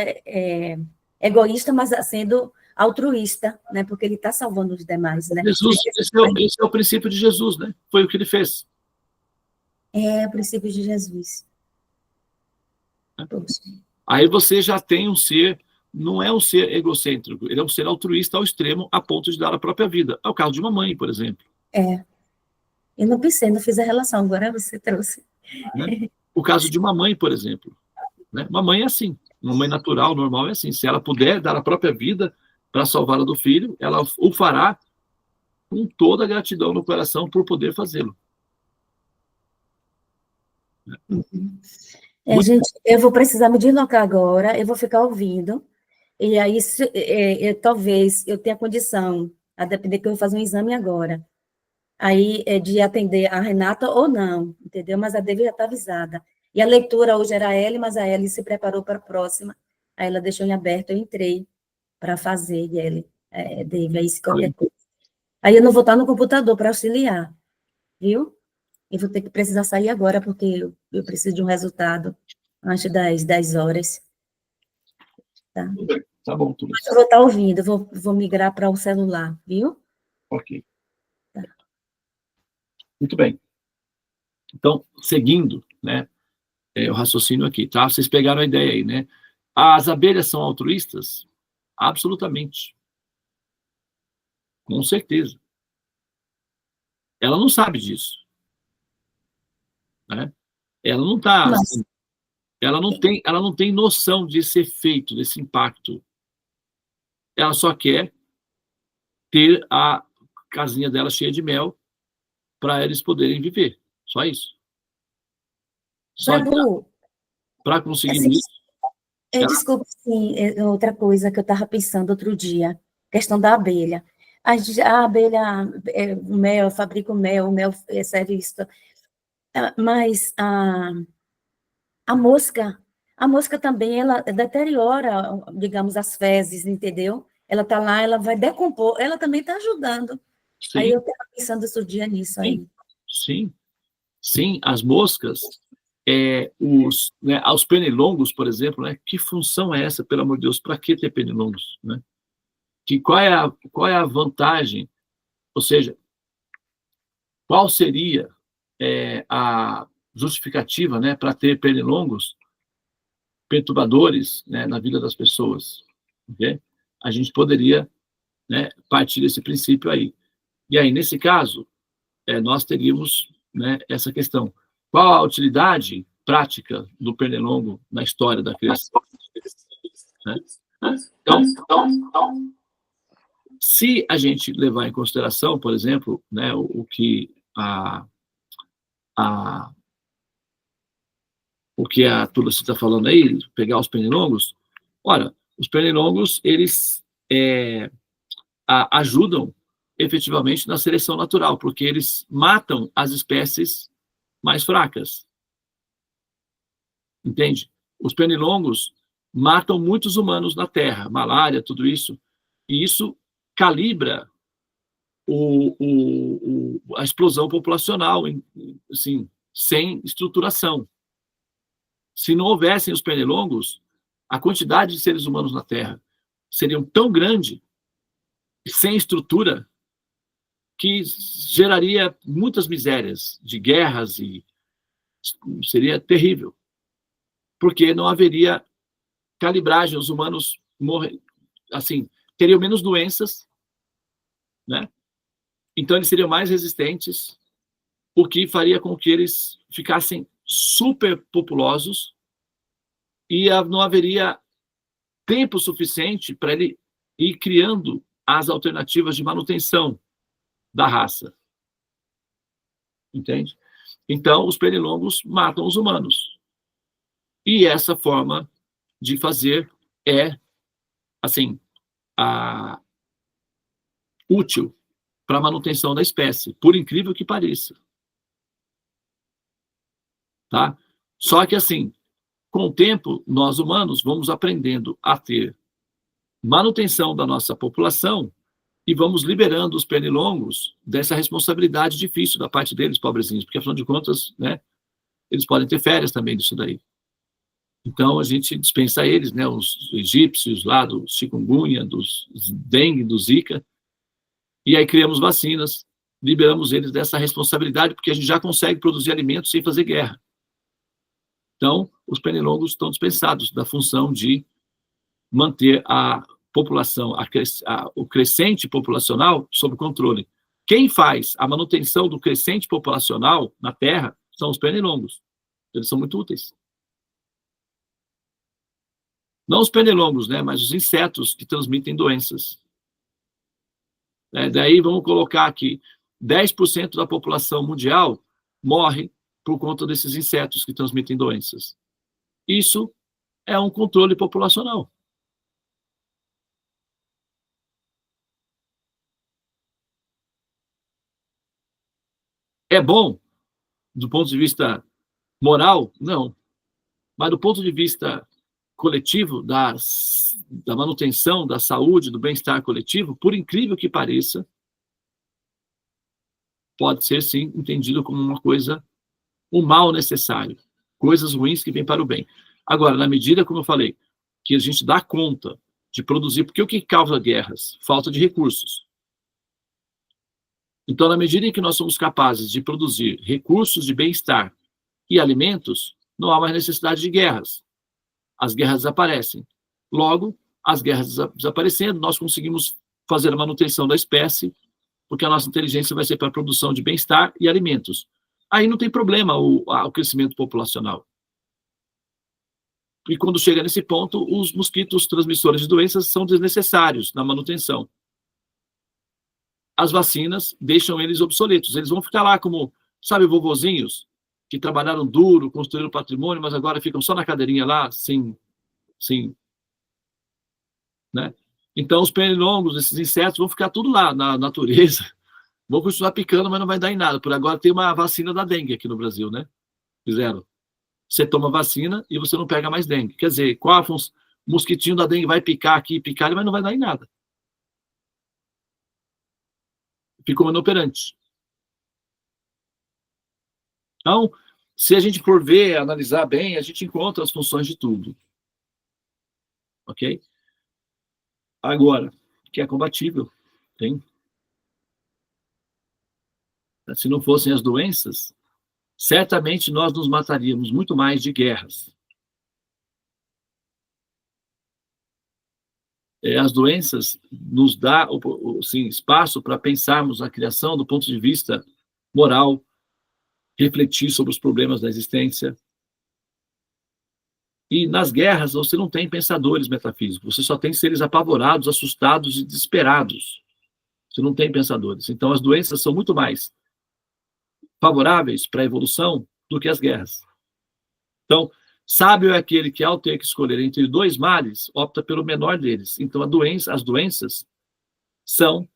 egoísta, mas sendo altruísta, né? Porque ele está salvando os demais, né? Jesus, esse é o princípio de Jesus, né? Foi o que ele fez. É o princípio de Jesus. Aí você já tem um ser, não é um ser egocêntrico, ele é um ser altruísta ao extremo, a ponto de dar a própria vida. É o caso de uma mãe, por exemplo. Eu não pensei, não fiz a relação, agora você trouxe. Né? O caso de uma mãe, por exemplo. Né? Uma mãe é assim, uma mãe natural, normal é assim. Se ela puder dar a própria vida para salvá-la do filho, ela o fará com toda a gratidão no coração por poder fazê-lo. Gente, eu vou precisar me deslocar agora, eu vou ficar ouvindo, e aí talvez eu tenha condição, a depender que eu vou fazer um exame agora, aí de atender a Renata ou não, entendeu? Mas a Devi já está avisada. E a leitura hoje era a Ellie, mas a Ellie se preparou para a próxima, aí ela deixou em aberto, eu entrei para fazer, e Ellie, Devi, aí se qualquer coisa. Aí eu não vou estar no computador para auxiliar, viu? Eu vou ter que precisar sair agora, porque eu preciso de um resultado antes das 10 horas. Tá, tá bom, tudo. Eu vou estar ouvindo, vou migrar para o celular, viu? Ok. Tá. Muito bem. Então, seguindo, né, o raciocínio aqui, tá? Vocês pegaram a ideia aí, né? As abelhas são altruístas? Absolutamente. Com certeza. Ela não sabe disso. Né? Ela não está, assim, ela não tem noção desse efeito, desse impacto. ela só quer ter a casinha dela cheia de mel para eles poderem viver. Só isso. Só Prabhu, para conseguir assim, isso. desculpe, sim, outra coisa que eu estava pensando outro dia, questão da abelha. A abelha, o mel, fabrica o mel serve isso. Mas a mosca também, ela deteriora, digamos, as fezes, entendeu? Ela está lá, ela vai decompor, ela também está ajudando. Sim, Aí eu estava pensando outro dia nisso aí. sim, sim. As moscas, os pernilongos, por exemplo, né? Que função é essa, pelo amor de Deus? Para que ter pernilongos, né? Qual é a vantagem? Ou seja, qual seria a justificativa, né, para ter pernilongos perturbadores, né, na vida das pessoas? Okay? A gente poderia, né, partir desse princípio aí. E aí, nesse caso, nós teríamos, né, essa questão. Qual a utilidade prática do pernilongo na história da criação? Né? Então, se a gente levar em consideração, por exemplo, né, o que a Tulasi está falando aí, pegar os pernilongos, ora, os pernilongos, eles ajudam efetivamente na seleção natural, porque eles matam as espécies mais fracas. Entende? Os pernilongos matam muitos humanos na Terra, malária, tudo isso, e isso calibra a explosão populacional, assim, sem estruturação. Se não houvessem os pernilongos, a quantidade de seres humanos na Terra seria tão grande, sem estrutura, que geraria muitas misérias de guerras e seria terrível. Porque não haveria calibragem, os humanos assim, teriam menos doenças, né? Então eles seriam mais resistentes, o que faria com que eles ficassem superpopulosos e não haveria tempo suficiente para ele ir criando as alternativas de manutenção da raça. Entende? Então, os pernilongos matam os humanos. E essa forma de fazer assim, útil para a manutenção da espécie, por incrível que pareça. Tá? Só que, assim, com o tempo, nós humanos vamos aprendendo a ter manutenção da nossa população e vamos liberando os pernilongos dessa responsabilidade difícil da parte deles, pobrezinhos, porque, afinal de contas, né, eles podem ter férias também disso daí. Então, a gente dispensa eles, né, os egípcios lá do chikungunya, dos dengue, do zika, e aí criamos vacinas, liberamos eles dessa responsabilidade, porque a gente já consegue produzir alimentos sem fazer guerra. Então, os pernilongos estão dispensados da função de manter a população, o crescente populacional sob controle. Quem faz a manutenção do crescente populacional na Terra são os pernilongos. Eles são muito úteis. Não os pernilongos, né, mas os insetos que transmitem doenças. Daí vamos colocar aqui, 10% da população mundial morre por conta desses insetos que transmitem doenças. Isso é um controle populacional. É bom do ponto de vista moral? Não. Mas do ponto de vista coletivo, da manutenção da saúde, do bem-estar coletivo, por incrível que pareça, pode ser, sim, entendido como uma coisa, um mal necessário. Coisas ruins que vêm para o bem. Agora, na medida, como eu falei, que a gente dá conta de produzir, porque o que causa guerras? Falta de recursos. Então, na medida em que nós somos capazes de produzir recursos de bem-estar e alimentos, não há mais necessidade de guerras. As guerras desaparecem. Logo, as guerras desaparecendo, nós conseguimos fazer a manutenção da espécie, porque a nossa inteligência vai ser para a produção de bem-estar e alimentos. Aí não tem problema o crescimento populacional. E quando chega nesse ponto, os mosquitos transmissores de doenças são desnecessários na manutenção. As vacinas deixam eles obsoletos. Eles vão ficar lá como, sabe, vovozinhos, que trabalharam duro, construíram patrimônio, mas agora ficam só na cadeirinha lá, sem né? Então, os pernilongos, esses insetos, vão ficar tudo lá na natureza, vão continuar picando, mas não vai dar em nada. Por agora tem uma vacina da dengue aqui no Brasil, né? Fizeram. Você toma vacina e você não pega mais dengue. Quer dizer, qual o mosquitinho da dengue vai picar aqui, picar, mas não vai dar em nada. Ficou inoperante. Então, se a gente for ver, analisar bem, a gente encontra as funções de tudo. Ok? Agora, que é combatível, tem. Se não fossem as doenças, certamente nós nos mataríamos muito mais de guerras. As doenças nos dão assim, espaço para pensarmos a criação do ponto de vista moral, refletir sobre os problemas da existência. E nas guerras você não tem pensadores metafísicos, você só tem seres apavorados, assustados e desesperados. Você não tem pensadores. Então as doenças são muito mais favoráveis para a evolução do que as guerras. Então, sábio é aquele que, ao ter que escolher entre dois males, opta pelo menor deles. Então, as doenças são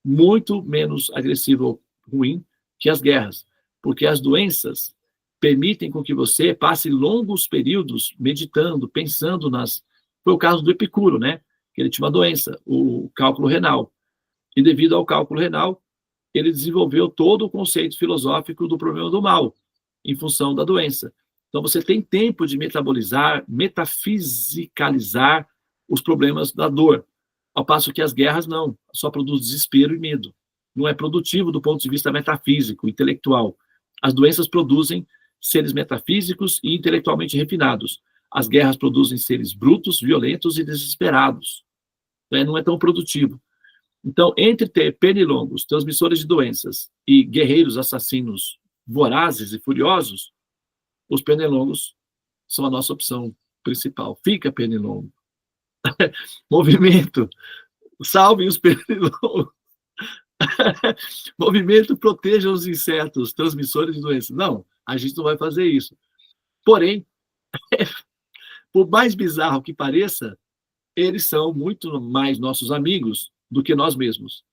muito menos agressivas ou ruins que as guerras, porque as doenças permitem com que você passe longos períodos meditando, pensando nas... Foi o caso do Epicuro, né? Ele tinha uma doença, o cálculo renal. E devido ao cálculo renal, ele desenvolveu todo o conceito filosófico do problema do mal, em função da doença. Então, você tem tempo de metabolizar, metafisicalizar os problemas da dor, ao passo que as guerras não, só produz desespero e medo. Não é produtivo do ponto de vista metafísico, intelectual. As doenças produzem seres metafísicos e intelectualmente refinados. As guerras produzem seres brutos, violentos e desesperados. Não é tão produtivo. Então, entre ter pernilongos, transmissores de doenças, e guerreiros assassinos vorazes e furiosos, os pernilongos são a nossa opção principal. Fica pernilongo. Movimento. Salvem os pernilongos. Movimento, proteja os insetos, transmissores de doenças. Não, a gente não vai fazer isso. Porém, por mais bizarro que pareça, eles são muito mais nossos amigos do que nós mesmos.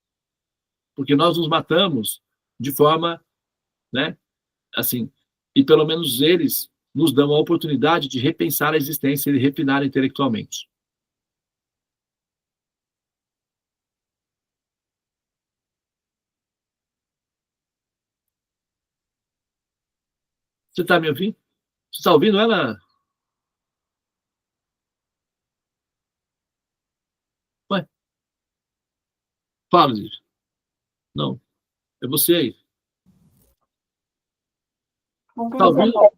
Porque nós nos matamos de forma, né, assim, e pelo menos eles nos dão a oportunidade de repensar a existência e refinar intelectualmente. Você está me ouvindo? Você está ouvindo ela? Ué? Fala, Lígia. Não. É você aí. Está ouvindo? A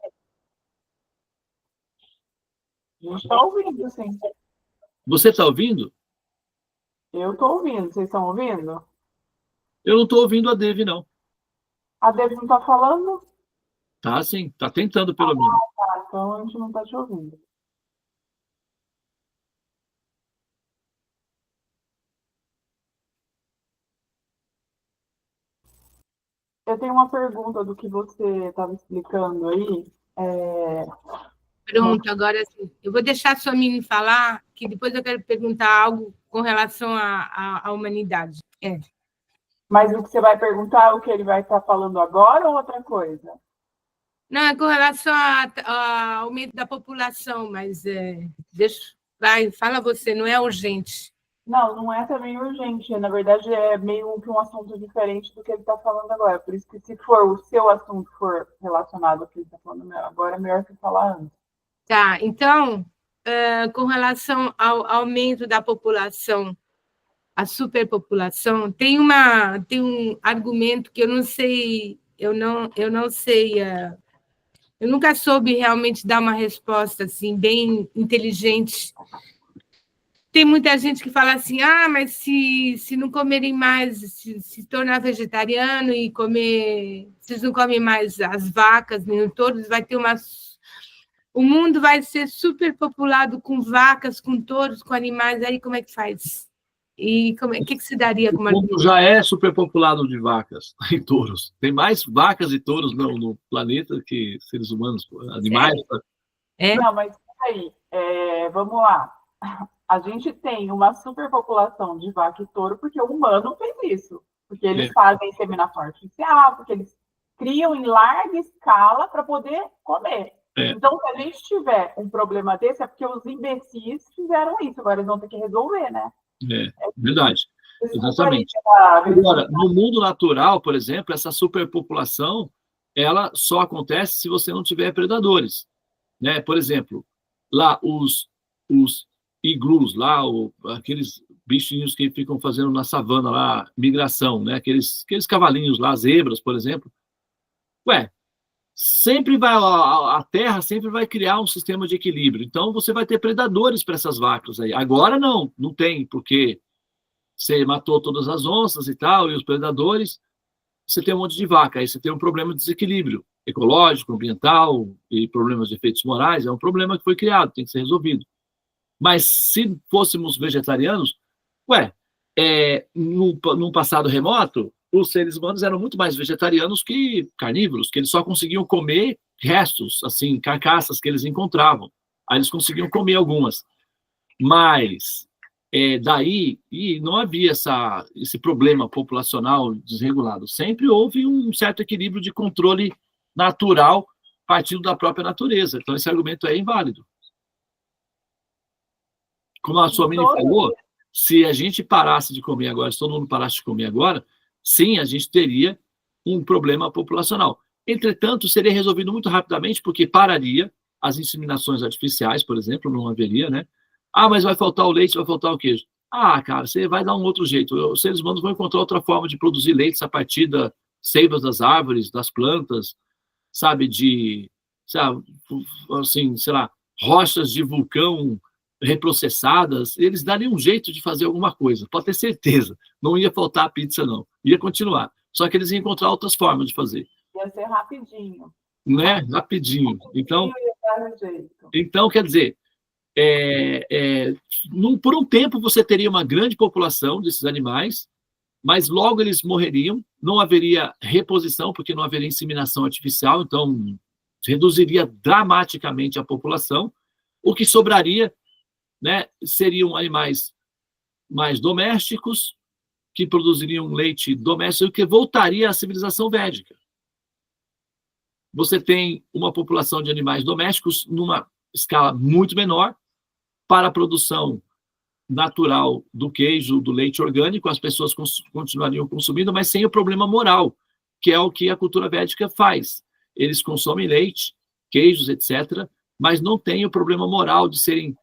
gente está ouvindo, sim. Você está ouvindo? Eu estou ouvindo. Vocês estão ouvindo? Eu não estou ouvindo a Devi, não. A Devi não está falando? Tá, sim. Está tentando, pelo menos. Tá, então a gente não está te ouvindo. Eu tenho uma pergunta do que você estava explicando aí. Pronto, agora sim. Eu vou deixar a sua Mini falar, que depois eu quero perguntar algo com relação à humanidade. Mas o que você vai perguntar é o que ele vai estar falando agora ou outra coisa? Não, é com relação ao aumento da população, mas fala você, não é urgente. Não é também urgente. Na verdade, é meio que um assunto diferente do que ele está falando agora. Por isso que, se for o seu assunto for relacionado ao que ele está falando agora, é melhor você falar antes. Tá, então, com relação ao aumento da população, a superpopulação, tem um argumento que eu não sei, eu nunca soube realmente dar uma resposta assim, bem inteligente. Tem muita gente que fala assim, mas se não comerem mais, se tornar vegetariano e comer, vocês não comem mais as vacas, nem todos, vai ter O mundo vai ser superpopulado com vacas, com touros, com animais, aí como é que faz? E que se daria O como mundo já é superpopulado de vacas e touros. Tem mais vacas e touros no planeta que seres humanos, animais. É? Não, mas aí, vamos lá. A gente tem uma superpopulação de vaca e touro porque o humano fez isso. Porque eles fazem inseminação artificial, porque eles criam em larga escala para poder comer. Então, se a gente tiver um problema desse, é porque os imbecis fizeram isso. Agora eles vão ter que resolver, né? Verdade. Exatamente. Agora, no mundo natural, por exemplo, essa superpopulação, ela só acontece se você não tiver predadores, né? Por exemplo, lá os iglus, lá aqueles bichinhos que ficam fazendo na savana lá, migração, né? Aqueles cavalinhos lá, zebras, por exemplo. Sempre vai, a terra sempre vai criar um sistema de equilíbrio. Então, você vai ter predadores para essas vacas aí. Agora não tem, porque você matou todas as onças e tal, e os predadores, você tem um monte de vaca. Aí você tem um problema de desequilíbrio ecológico, ambiental e problemas de efeitos morais. É um problema que foi criado, tem que ser resolvido. Mas se fôssemos vegetarianos, num passado remoto, os seres humanos eram muito mais vegetarianos que carnívoros, que eles só conseguiam comer restos, assim, carcaças que eles encontravam. Aí eles conseguiam comer algumas. Mas daí, e não havia esse problema populacional desregulado. Sempre houve um certo equilíbrio de controle natural partindo da própria natureza. Então, esse argumento é inválido. Como a sua menina falou, se a gente parasse de comer agora, se todo mundo parasse de comer agora, sim, a gente teria um problema populacional. Entretanto, seria resolvido muito rapidamente, porque pararia as inseminações artificiais, por exemplo, não haveria, né? Mas vai faltar o leite, vai faltar o queijo. Cara, você vai dar um outro jeito. Os seres humanos vão encontrar outra forma de produzir leite a partir das seivas das árvores, das plantas, sabe, assim, sei lá, rochas de vulcão reprocessadas. Eles dariam um jeito de fazer alguma coisa, pode ter certeza. Não ia faltar a pizza, não. Ia continuar. Só que eles iam encontrar outras formas de fazer. Ia ser rapidinho. Né? Rapidinho. Então, quer dizer, por um tempo você teria uma grande população desses animais, mas logo eles morreriam, não haveria reposição, porque não haveria inseminação artificial, então reduziria dramaticamente a população. O que sobraria, né, seriam animais mais domésticos, que produziriam leite doméstico, que voltaria à civilização védica. Você tem uma população de animais domésticos numa escala muito menor para a produção natural do queijo, do leite orgânico, as pessoas continuariam consumindo, mas sem o problema moral, que é o que a cultura védica faz. Eles consomem leite, queijos, etc., mas não tem o problema moral de serem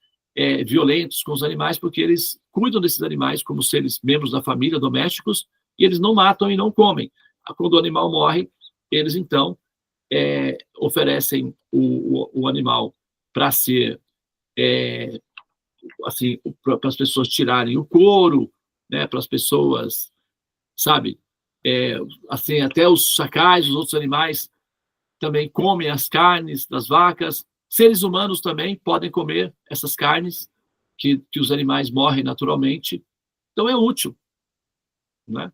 violentos com os animais, porque eles cuidam desses animais como seres, membros da família, domésticos, e eles não matam e não comem. Quando o animal morre, eles, então, oferecem o animal para ser, assim, para as pessoas tirarem o couro, né, para as pessoas, sabe, assim, até os chacais, os outros animais também comem as carnes das vacas. Seres humanos também podem comer essas carnes que os animais morrem naturalmente. Então é útil, né?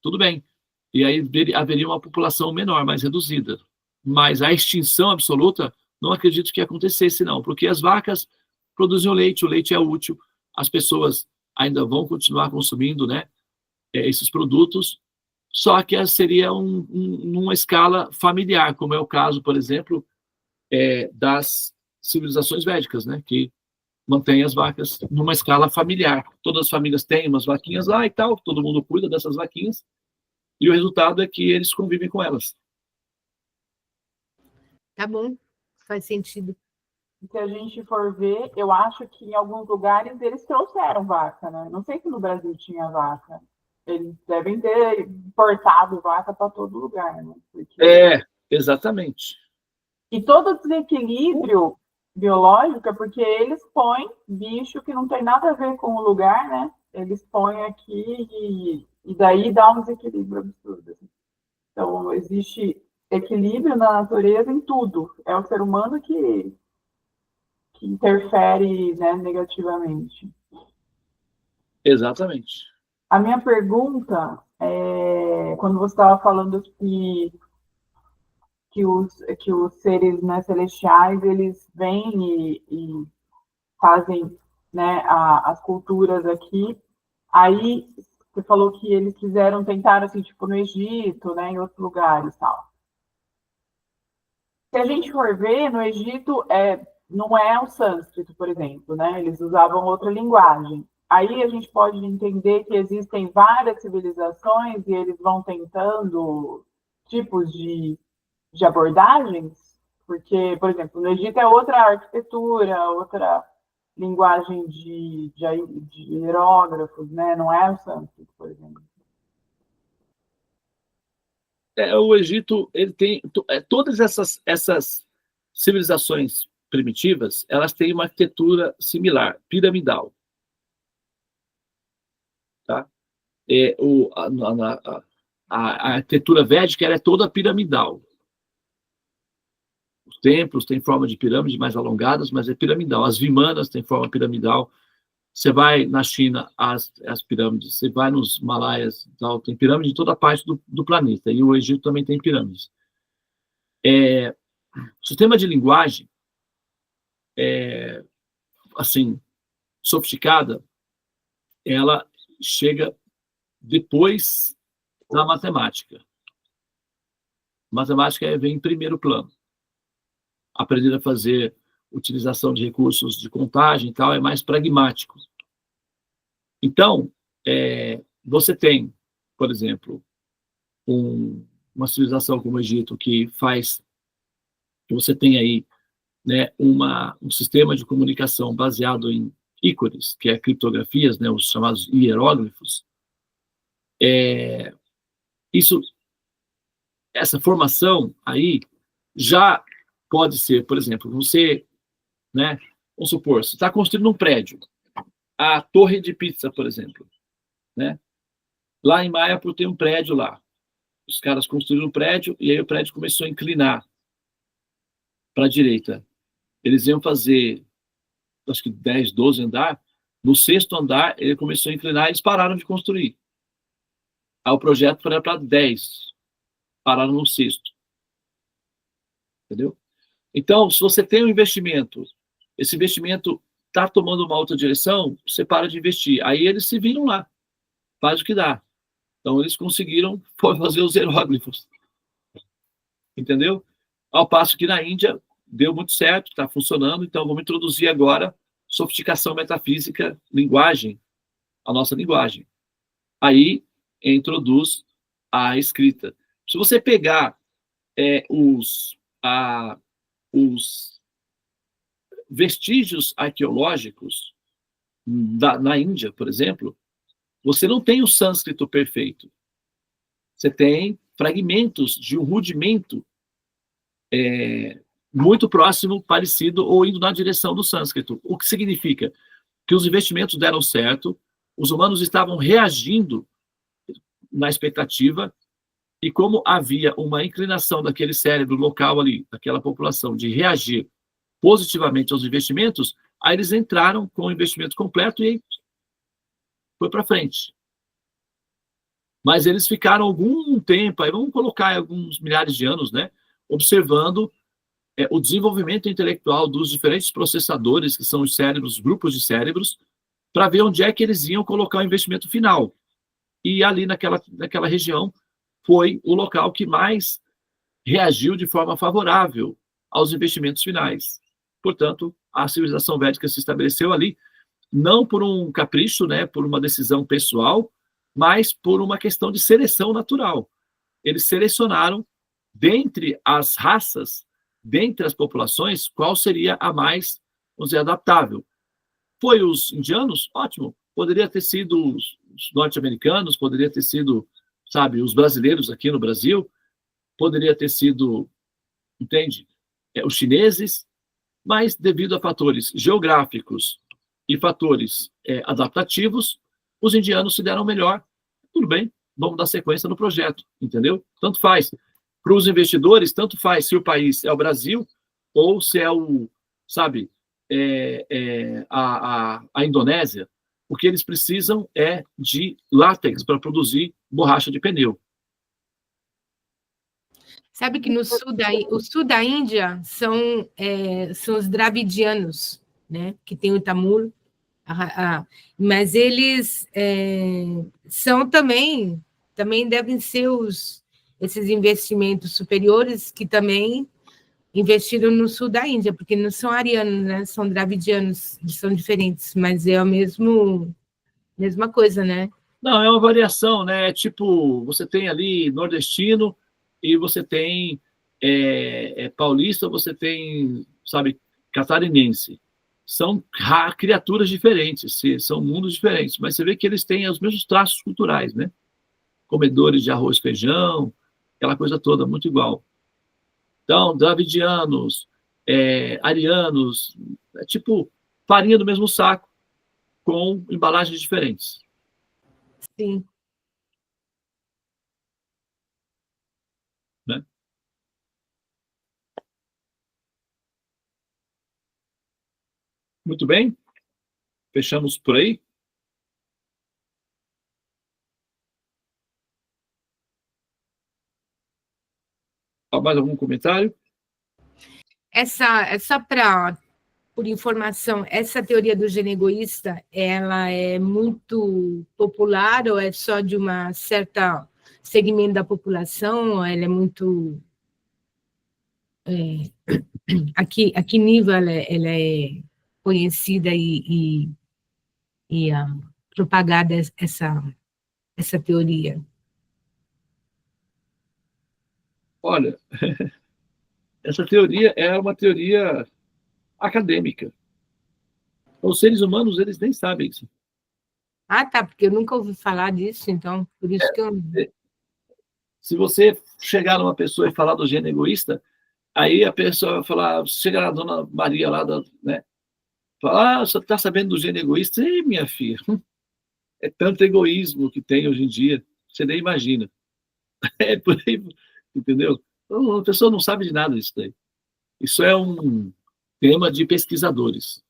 Tudo bem. E aí haveria uma população menor, mais reduzida. Mas a extinção absoluta, não acredito que acontecesse, não, porque as vacas produzem o leite é útil, as pessoas ainda vão continuar consumindo, né, esses produtos, só que seria numa escala familiar, como é o caso, por exemplo, das civilizações védicas, né, que mantém as vacas numa escala familiar. Todas as famílias têm umas vaquinhas lá e tal, todo mundo cuida dessas vaquinhas, e o resultado é que eles convivem com elas. Tá bom, faz sentido. Se a gente for ver, eu acho que em alguns lugares eles trouxeram vaca, né? Não sei se no Brasil tinha vaca. Eles devem ter importado vaca para todo lugar, né? Porque... Exatamente. E todo desequilíbrio biológico é porque eles põem bicho que não tem nada a ver com o lugar, né? Eles põem aqui e daí dá um desequilíbrio absurdo. Assim. Então, existe equilíbrio na natureza em tudo. É o ser humano que que interfere, né, negativamente. Exatamente. A minha pergunta é, quando você estava falando que os seres, né, celestiais, eles vêm e fazem, né, as culturas aqui, aí você falou que eles tentaram assim, tipo, no Egito, né, em outros lugares e tal. Se a gente for ver, no Egito não é o sânscrito, por exemplo, né? Eles usavam outra linguagem. Aí a gente pode entender que existem várias civilizações e eles vão tentando tipos de abordagens, porque, por exemplo, no Egito é outra arquitetura, outra linguagem de hierógrafos, né? Não é o sânscrito, por exemplo. O Egito, ele tem todas essas civilizações primitivas, elas têm uma arquitetura similar, piramidal. Tá? A arquitetura védica ela é toda piramidal. Os templos têm forma de pirâmide mais alongadas, mas é piramidal. As vimanas têm forma piramidal. Você vai na China, as pirâmides. Você vai nos Malaias, tem pirâmide em toda parte do planeta. E o Egito também tem pirâmides. O sistema de linguagem, assim, sofisticada, ela chega depois da matemática. A matemática vem em primeiro plano. Aprender a fazer utilização de recursos de contagem e tal é mais pragmático. Então, você tem, por exemplo, uma civilização como o Egito que você tem aí, né, um sistema de comunicação baseado em ícones, que é criptografias, né, os chamados hieróglifos. Essa formação aí já pode ser, por exemplo, você, né, vamos supor, você está construindo um prédio, a Torre de Pisa, por exemplo, né? Lá em Maiapur tem um prédio lá. Os caras construíram um prédio e aí o prédio começou a inclinar para a direita. Eles iam fazer, acho que 10, 12 andar. No 6º andar, ele começou a inclinar e eles pararam de construir. Aí o projeto foi para 10. Pararam no 6º. Entendeu? Então, se você tem um investimento, esse investimento está tomando uma outra direção, você para de investir. Aí eles se viram lá. Faz o que dá. Então, eles conseguiram fazer os hieróglifos. Entendeu? Ao passo que na Índia deu muito certo, está funcionando, então vamos introduzir agora sofisticação metafísica, linguagem, a nossa linguagem. Aí introduz a escrita. Se você pegar os vestígios arqueológicos na Índia, por exemplo, você não tem o sânscrito perfeito. Você tem fragmentos de um rudimento muito próximo, parecido, ou indo na direção do sânscrito. O que significa que os investimentos deram certo, os humanos estavam reagindo na expectativa, e como havia uma inclinação daquele cérebro local ali, daquela população, de reagir positivamente aos investimentos, aí eles entraram com o investimento completo e foi para frente. Mas eles ficaram algum tempo, aí vamos colocar alguns milhares de anos, né, observando o desenvolvimento intelectual dos diferentes processadores, que são os cérebros, grupos de cérebros, para ver onde é que eles iam colocar o investimento final. E ali naquela região foi o local que mais reagiu de forma favorável aos investimentos finais. Portanto, a civilização védica se estabeleceu ali, não por um capricho, né, por uma decisão pessoal, mas por uma questão de seleção natural. Eles selecionaram, dentre as raças, dentre as populações, qual seria a mais, vamos dizer, adaptável. Foi os indianos? Ótimo. Poderia ter sido os norte-americanos, poderia ter sido, sabe, os brasileiros aqui no Brasil, poderia ter sido, entende, os chineses, mas devido a fatores geográficos e fatores adaptativos, os indianos se deram melhor. Tudo bem, vamos dar sequência no projeto, entendeu? Tanto faz. Para os investidores, tanto faz se o país é o Brasil ou se é a Indonésia, o que eles precisam é de látex para produzir borracha de pneu. Sabe que no sul da Índia são os dravidianos, né? Que tem o Tamil, mas eles são também devem ser esses investimentos superiores que também investiram no sul da Índia, porque não são arianos, né? São dravidianos, eles são diferentes, mas é a mesma coisa, né? Não, é uma variação, né? Tipo, você tem ali nordestino e você tem paulista, você tem, sabe, catarinense. São criaturas diferentes, são mundos diferentes, mas você vê que eles têm os mesmos traços culturais, né? Comedores de arroz e feijão, aquela coisa toda, muito igual. Então, dravidianos, arianos, tipo farinha do mesmo saco, com embalagens diferentes. Sim. Né? Muito bem. Fechamos por aí. Mais algum comentário? Por informação, essa teoria do gene egoísta, ela é muito popular ou é só de uma certa segmento da população? Ou ela é muito a que nível ela é conhecida e propagada essa teoria? Olha, essa teoria é uma teoria acadêmica. Os seres humanos, eles nem sabem isso. Ah, tá, porque eu nunca ouvi falar disso, então, por isso que eu... Se você chegar numa pessoa e falar do gene egoísta, aí a pessoa vai falar, chega na dona Maria lá, né? Fala, você está sabendo do gene egoísta? Ei, minha filha, é tanto egoísmo que tem hoje em dia, você nem imagina. É por aí, entendeu? Então, a pessoa não sabe de nada disso daí. Isso é um tema de pesquisadores.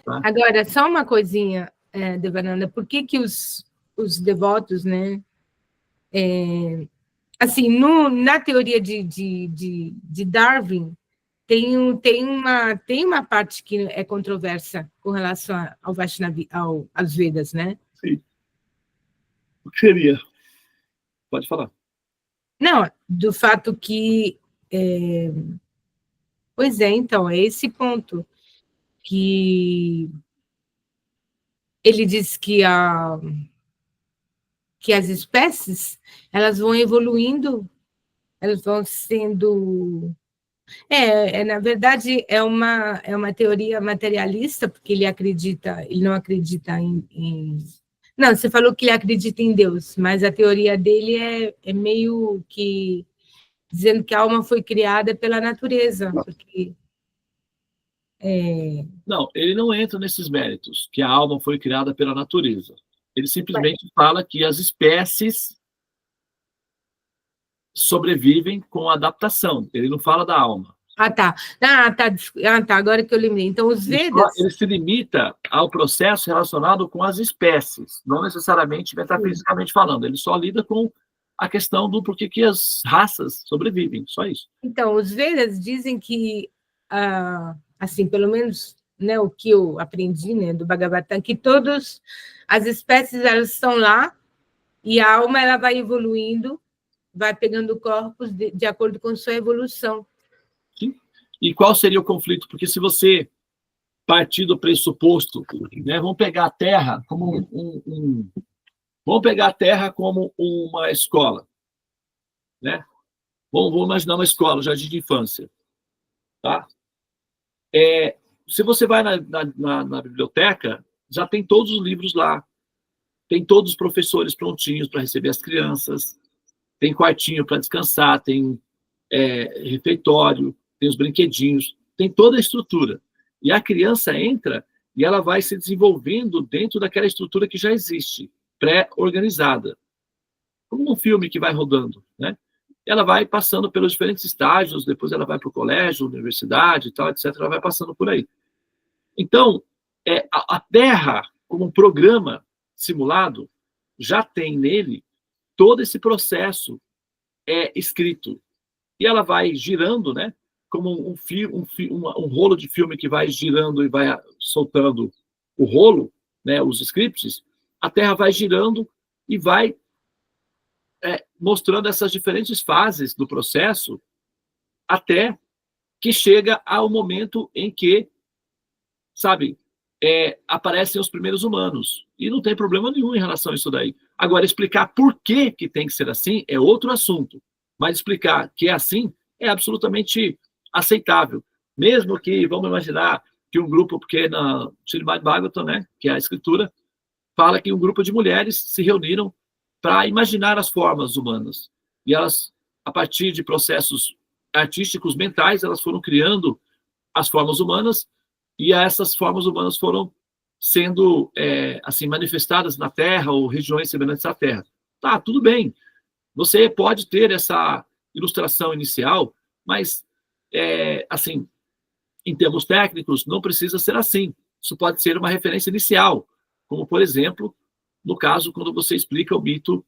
Tá? Agora, só uma coisinha, Devananda, por que os devotos, né? Assim, na teoria de Darwin, tem uma parte que é controversa com relação ao Vaishnavi, às Vedas, né? Sim. O que seria? Pode falar. Não, do fato que... Pois é, então, é esse ponto que ele diz que as espécies, elas vão evoluindo, elas vão sendo... na verdade, é uma teoria materialista, porque ele não acredita em... Não, você falou que ele acredita em Deus, mas a teoria dele é meio que dizendo que a alma foi criada pela natureza, porque... Não, ele não entra nesses méritos, que a alma foi criada pela natureza. Ele simplesmente fala que as espécies sobrevivem com adaptação. Ele não fala da alma. Tá, agora que eu lembrei. Então, os Vedas... Ele se limita ao processo relacionado com as espécies, não necessariamente metafisicamente falando. Ele só lida com a questão do porquê que as raças sobrevivem, só isso. Então, os Vedas dizem que, assim, pelo menos, né, o que eu aprendi, né, do Bhagavatam, que todas as espécies, elas estão lá, e a alma, ela vai evoluindo, vai pegando corpos de acordo com sua evolução. Sim. E qual seria o conflito? Porque se você partir do pressuposto, né, vamos pegar a Terra como vamos pegar a Terra como uma escola, né? Vamos imaginar uma escola, um jardim de infância, tá? Se você vai na biblioteca, já tem todos os livros lá, tem todos os professores prontinhos para receber as crianças, tem quartinho para descansar, tem refeitório, tem os brinquedinhos, tem toda a estrutura. E a criança entra e ela vai se desenvolvendo dentro daquela estrutura que já existe, pré-organizada. Como um filme que vai rodando, né? ela vai passando pelos diferentes estágios, depois ela vai para o colégio, universidade, e tal, etc. Ela vai passando por aí. Então, a Terra, como um programa simulado, já tem nele todo esse processo escrito. E ela vai girando, né? Como um rolo de filme que vai girando e vai soltando o rolo, né? Os scripts. A Terra vai girando e vai mostrando essas diferentes fases do processo até que chega ao momento em que, sabe, aparecem os primeiros humanos. E não tem problema nenhum em relação a isso daí. Agora, explicar por que tem que ser assim é outro assunto. Mas explicar que é assim é absolutamente aceitável. Mesmo que, vamos imaginar, que um grupo, porque na Srimad Bhagavatam, né, que é a escritura, fala que um grupo de mulheres se reuniram para imaginar as formas humanas. E elas, a partir de processos artísticos mentais, elas foram criando as formas humanas, e essas formas humanas foram sendo assim manifestadas na Terra ou regiões semelhantes à Terra. Tá, tudo bem. Você pode ter essa ilustração inicial, mas assim, em termos técnicos, não precisa ser assim. Isso pode ser uma referência inicial, como, por exemplo, no caso, quando você explica o mito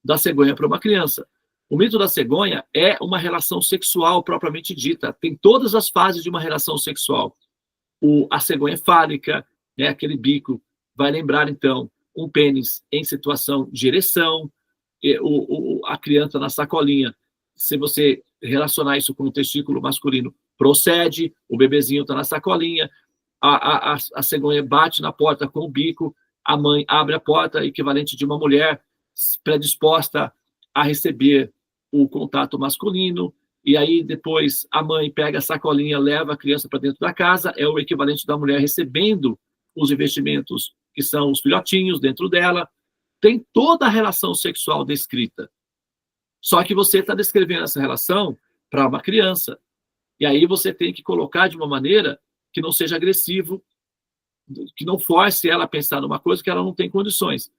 da cegonha para uma criança. O mito da cegonha é uma relação sexual propriamente dita. Tem todas as fases de uma relação sexual. A cegonha fálica, né, aquele bico, vai lembrar, então, um pênis em situação de ereção, a criança na sacolinha. Se você relacionar isso com o testículo masculino, procede, o bebezinho está na sacolinha, a cegonha bate na porta com o bico, a mãe abre a porta, equivalente de uma mulher predisposta a receber o contato masculino, e aí depois a mãe pega a sacolinha, leva a criança para dentro da casa, é o equivalente da mulher recebendo os investimentos que são os filhotinhos dentro dela. Tem toda a relação sexual descrita. Só que você está descrevendo essa relação para uma criança. E aí você tem que colocar de uma maneira que não seja agressivo, que não force ela a pensar numa coisa que ela não tem condições.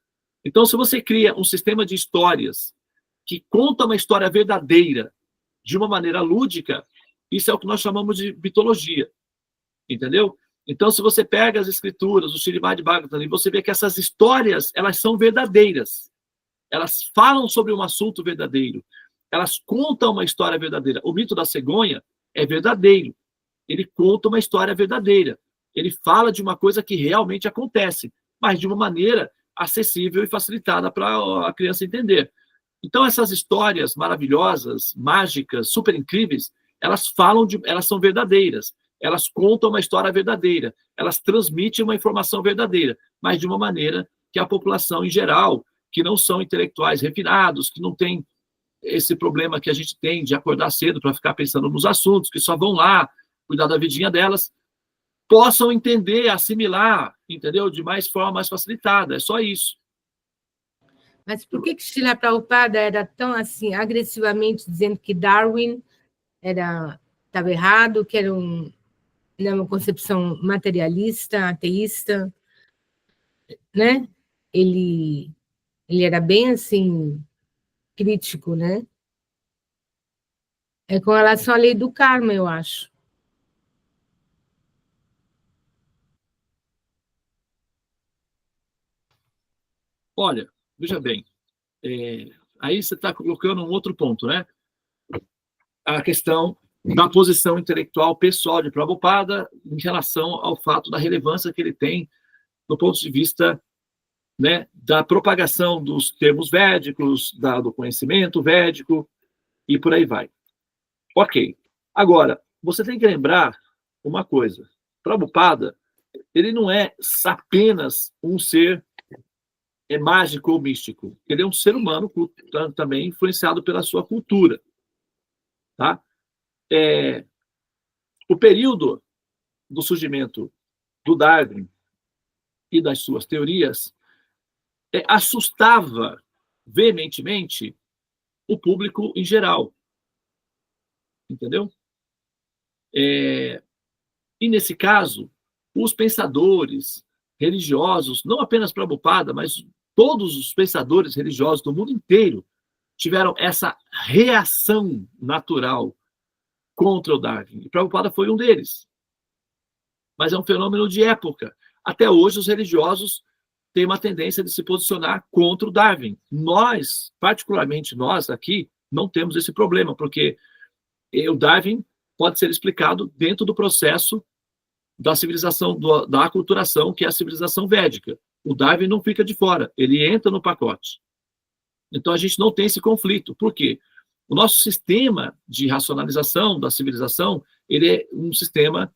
Então, se você cria um sistema de histórias que conta uma história verdadeira de uma maneira lúdica, isso é o que nós chamamos de mitologia. Entendeu? Então, se você pega as escrituras, o Srimad Bhagavatam, e você vê que essas histórias, elas são verdadeiras. Elas falam sobre um assunto verdadeiro. Elas contam uma história verdadeira. O mito da cegonha é verdadeiro. Ele conta uma história verdadeira. Ele fala de uma coisa que realmente acontece, mas de uma maneira acessível e facilitada para a criança entender. Então, essas histórias maravilhosas, mágicas, super incríveis, elas são verdadeiras. Elas contam uma história verdadeira. Elas transmitem uma informação verdadeira, mas de uma maneira que a população em geral, que não são intelectuais refinados, que não tem esse problema que a gente tem de acordar cedo para ficar pensando nos assuntos, que só vão lá cuidar da vidinha delas, possam entender, assimilar, entendeu? De forma mais facilitada. É só isso. Mas por que Srila Prabhupada era tão assim, agressivamente dizendo que Darwin estava errado, que era uma concepção materialista, ateísta, né? Ele era bem assim crítico, né? É com relação à lei do karma, eu acho. Olha, veja bem, aí você está colocando um outro ponto, né? A questão da posição intelectual pessoal de Prabhupada em relação ao fato da relevância que ele tem do ponto de vista, né, da propagação dos termos védicos, do conhecimento védico, e por aí vai. Ok. Agora, você tem que lembrar uma coisa. Prabhupada, ele não é apenas um ser mágico ou místico. Ele é um ser humano também influenciado pela sua cultura. Tá? O período do surgimento do Darwin e das suas teorias assustava veementemente o público em geral. Entendeu? E nesse caso, os pensadores religiosos, não apenas Prabhupada, mas todos os pensadores religiosos do mundo inteiro, tiveram essa reação natural contra o Darwin. E Prabhupada foi um deles. Mas é um fenômeno de época. Até hoje, os religiosos têm uma tendência de se posicionar contra o Darwin. Nós, particularmente nós aqui, não temos esse problema, porque o Darwin pode ser explicado dentro do processo da civilização, da aculturação, que é a civilização védica. O Darwin não fica de fora, ele entra no pacote. Então, a gente não tem esse conflito. Por quê? O nosso sistema de racionalização da civilização, ele é um sistema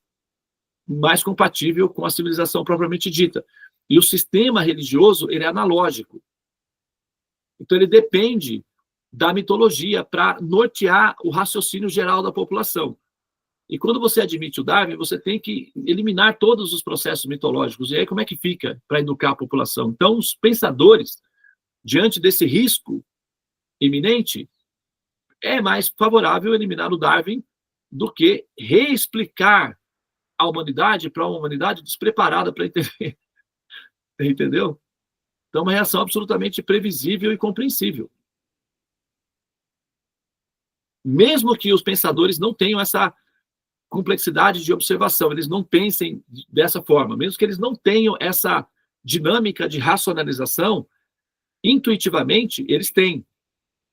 mais compatível com a civilização propriamente dita. E o sistema religioso, ele é analógico. Então, ele depende da mitologia para nortear o raciocínio geral da população. E quando você admite o Darwin, você tem que eliminar todos os processos mitológicos. E aí, como é que fica para educar a população? Então, os pensadores, diante desse risco iminente, é mais favorável eliminar o Darwin do que reexplicar a humanidade para uma humanidade despreparada para entender. Entendeu? Então, uma reação absolutamente previsível e compreensível. Mesmo que os pensadores não tenham essa complexidade de observação, eles não pensem dessa forma, mesmo que eles não tenham essa dinâmica de racionalização, intuitivamente, eles têm.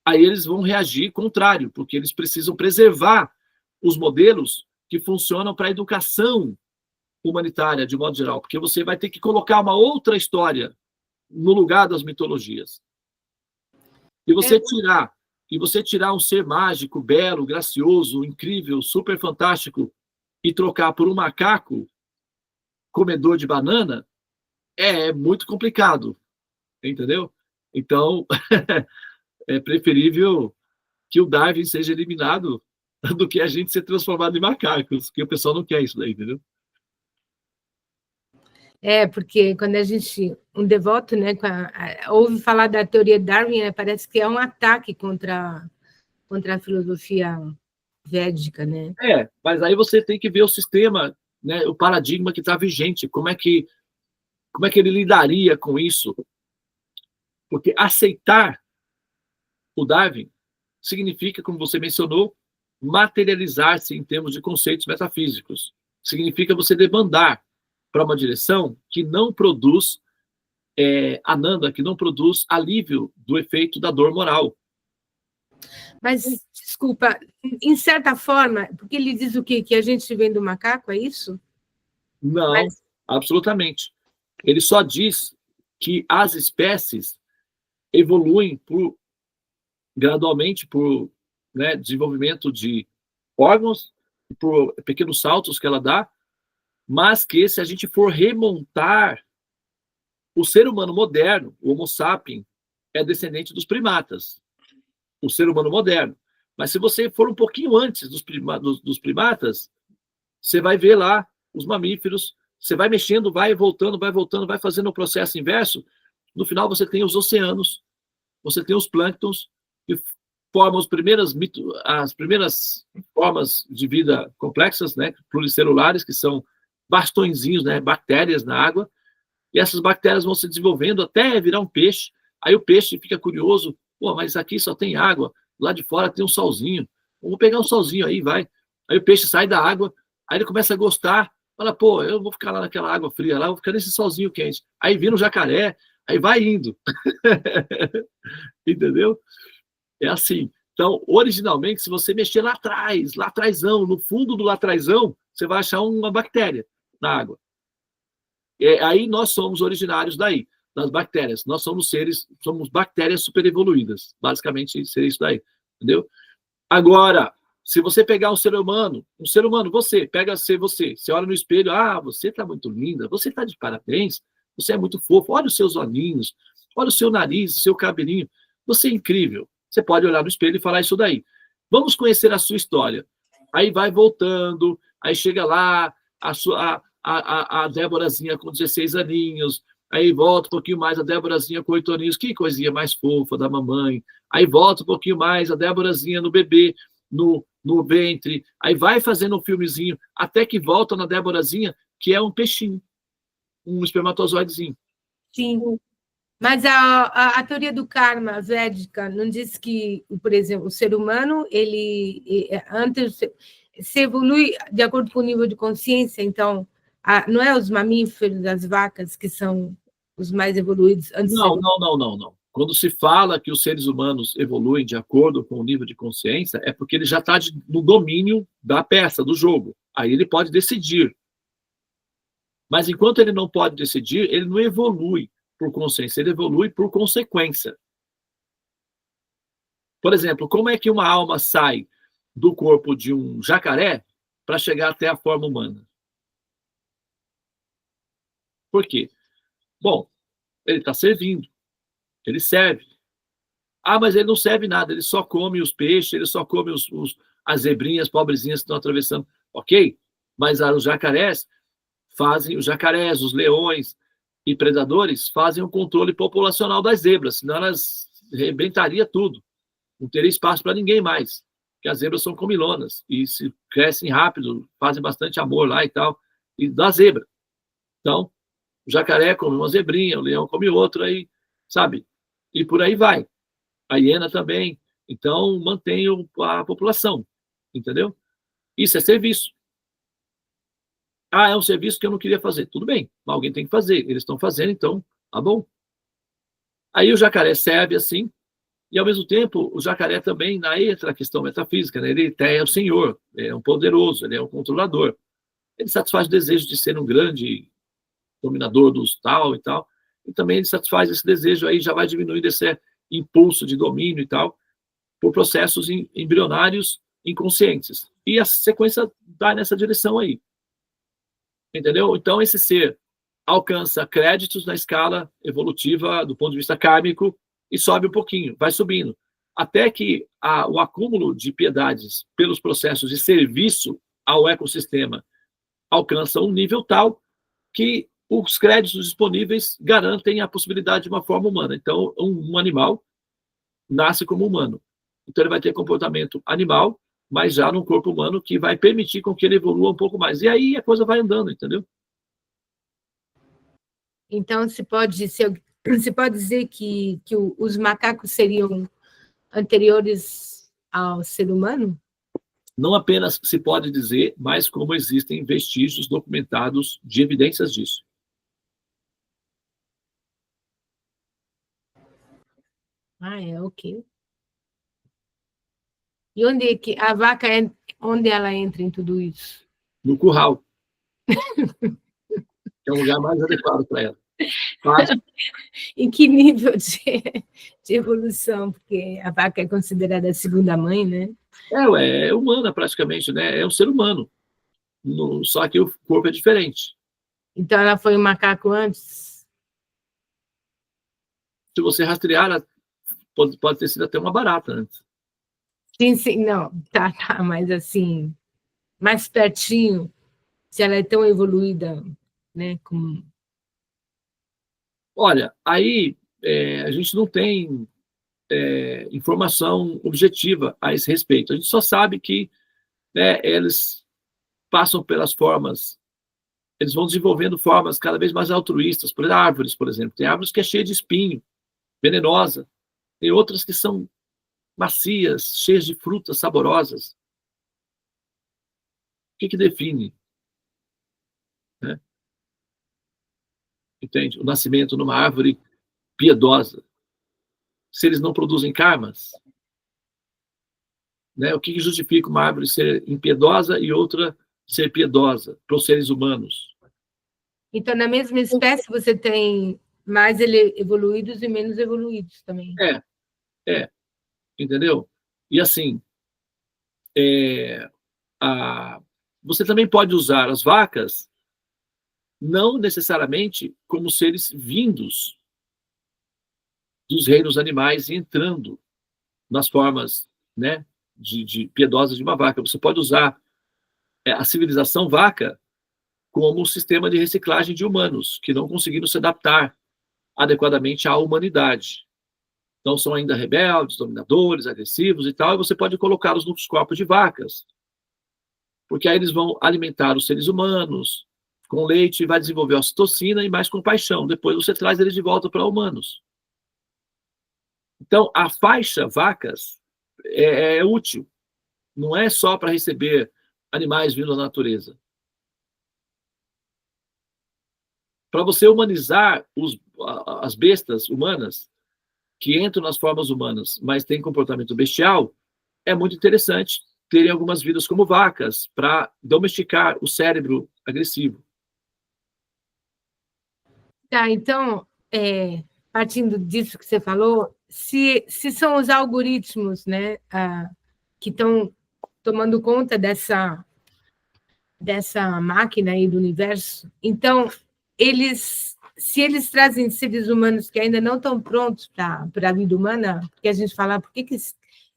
Aí eles vão reagir contrário, porque eles precisam preservar os modelos que funcionam para a educação humanitária, de modo geral, porque você vai ter que colocar uma outra história no lugar das mitologias. E você tirar um ser mágico, belo, gracioso, incrível, super fantástico e trocar por um macaco comedor de banana é muito complicado, entendeu? Então, é preferível que o Darwin seja eliminado do que a gente ser transformado em macacos, porque o pessoal não quer isso daí, entendeu? Porque quando a gente, um devoto, né, ouve falar da teoria Darwin, né, parece que é um ataque contra a filosofia védica, né? Mas aí você tem que ver o sistema, né, o paradigma que está vigente, como é que ele lidaria com isso? Porque aceitar o Darwin significa, como você mencionou, materializar-se em termos de conceitos metafísicos. Significa você demandar para uma direção que não produz ananda, que não produz alívio do efeito da dor moral. Mas, desculpa, em certa forma, porque ele diz o quê? Que a gente vem do macaco, é isso? Não, absolutamente. Ele só diz que as espécies evoluem gradualmente por desenvolvimento de órgãos, por pequenos saltos que ela dá, mas que se a gente for remontar, o ser humano moderno, o Homo sapiens, é descendente dos primatas, o ser humano moderno. Mas se você for um pouquinho antes dos primatas, você vai ver lá os mamíferos, você vai mexendo, vai voltando, vai fazendo o processo inverso, no final você tem os oceanos, você tem os plânctons, que formam as primeiras formas de vida complexas, né, pluricelulares, que são bastõezinhos, né, bactérias na água, e essas bactérias vão se desenvolvendo até virar um peixe. Aí o peixe fica curioso, mas aqui só tem água, lá de fora tem um solzinho, vamos pegar um solzinho aí, vai. Aí o peixe sai da água, aí ele começa a gostar, fala, eu vou ficar lá naquela água fria lá, vou ficar nesse solzinho quente. Aí vira um jacaré, aí vai indo. Entendeu? É assim. Então, originalmente, se você mexer lá atrás, latrazão, no fundo do latrazão, você vai achar uma bactéria na água. Aí nós somos originários daí, das bactérias. Nós somos bactérias super evoluídas. Basicamente, seria isso daí. Entendeu? Agora, se você pegar um ser humano, você olha no espelho, você está muito linda, você está de parabéns, você é muito fofo, olha os seus olhinhos, olha o seu nariz, o seu cabelinho, você é incrível. Você pode olhar no espelho e falar isso daí. Vamos conhecer a sua história. Aí vai voltando, aí chega lá a Déborazinha com 16 aninhos, aí volta um pouquinho mais a Déborazinha com 8 aninhos, que coisinha mais fofa da mamãe. Aí volta um pouquinho mais a Déborazinha no bebê, no ventre, aí vai fazendo um filmezinho, até que volta na Déborazinha, que é um peixinho, um espermatozoidezinho. Sim. Mas a teoria do karma védica não diz que, por exemplo, o ser humano, ele antes se evolui de acordo com o nível de consciência, então, não é os mamíferos, as vacas, que são os mais evoluídos antes Não. Quando se fala que os seres humanos evoluem de acordo com o nível de consciência, é porque ele já está no domínio da peça, do jogo. Aí ele pode decidir. Mas enquanto ele não pode decidir, ele não evolui por consciência, ele evolui por consequência. Por exemplo, como é que uma alma sai do corpo de um jacaré para chegar até a forma humana? Por quê? Bom, ele está servindo, ele serve. Ah, mas ele não serve nada, ele só come os peixes, ele só come as zebrinhas, pobrezinhas que estão atravessando. Ok, mas os jacarés, os leões e predadores fazem o controle populacional das zebras, senão elas rebentariam tudo. Não teria espaço para ninguém mais, porque as zebras são comilonas e se crescem rápido, fazem bastante amor lá e tal, e dá zebra. Então, o jacaré come uma zebrinha, o leão come outra, aí, sabe? E por aí vai. A hiena também. Então, mantém a população, entendeu? Isso é serviço. Ah, é um serviço que eu não queria fazer. Tudo bem, mas alguém tem que fazer. Eles estão fazendo, então, tá bom. Aí o jacaré serve assim, e ao mesmo tempo, o jacaré também, na entra a questão metafísica, né? Ele é o senhor, ele é um poderoso, ele é um controlador. Ele satisfaz o desejo de ser um grande dominador dos tal e tal, e também ele satisfaz esse desejo, aí já vai diminuindo esse impulso de domínio e tal, por processos embrionários inconscientes. E a sequência dá nessa direção aí. Entendeu? Então, esse ser alcança créditos na escala evolutiva do ponto de vista kármico e sobe um pouquinho, vai subindo. Até que o acúmulo de piedades pelos processos de serviço ao ecossistema alcança um nível tal que os créditos disponíveis garantem a possibilidade de uma forma humana. Então, um animal nasce como humano. Então, ele vai ter comportamento animal, mas já num corpo humano que vai permitir com que ele evolua um pouco mais. E aí a coisa vai andando, entendeu? Então, se pode dizer que os macacos seriam anteriores ao ser humano? Não apenas se pode dizer, mas como existem vestígios documentados de evidências disso. Ok. E onde é que a vaca, onde ela entra em tudo isso? No curral. É o lugar mais adequado para ela. Fácil. Em que nível de evolução? Porque a vaca é considerada a segunda mãe, né? É humana praticamente, né? É um ser humano. Só que o corpo é diferente. Então ela foi um macaco antes? Se você rastrear, pode ter sido até uma barata antes. Sim, não, tá, mas assim, mais pertinho, se ela é tão evoluída, né, como... Olha, aí a gente não tem informação objetiva a esse respeito. A gente só sabe que, né, eles passam pelas formas, eles vão desenvolvendo formas cada vez mais altruístas. Por exemplo, árvores, por exemplo. Tem árvores que é cheia de espinho, venenosa. Tem outras que são macias, cheias de frutas saborosas. O que define? Né? Entende? O nascimento numa árvore piedosa. Se eles não produzem karmas, né? O que justifica uma árvore ser impiedosa e outra ser piedosa para os seres humanos? Então, na mesma espécie, você tem mais evoluídos e menos evoluídos também. Entendeu? E assim, você também pode usar as vacas não necessariamente como seres vindos dos reinos animais e entrando nas formas, né, de piedosas de uma vaca. Você pode usar a civilização vaca como um sistema de reciclagem de humanos que não conseguiram se adaptar adequadamente à humanidade. Então, são ainda rebeldes, dominadores, agressivos e tal, e você pode colocá-los nos corpos de vacas, porque aí eles vão alimentar os seres humanos com leite, vai desenvolver ocitocina e mais compaixão. Depois você traz eles de volta para humanos. Então, a faixa vacas é útil. Não é só para receber animais vindo da natureza. Para você humanizar as bestas humanas, que entram nas formas humanas, mas têm comportamento bestial, é muito interessante terem algumas vidas como vacas, para domesticar o cérebro agressivo. Tá, então, partindo disso que você falou, se são os algoritmos, né, que estão tomando conta dessa máquina aí do universo, então, se eles trazem seres humanos que ainda não estão prontos para a vida humana, porque a gente fala, por que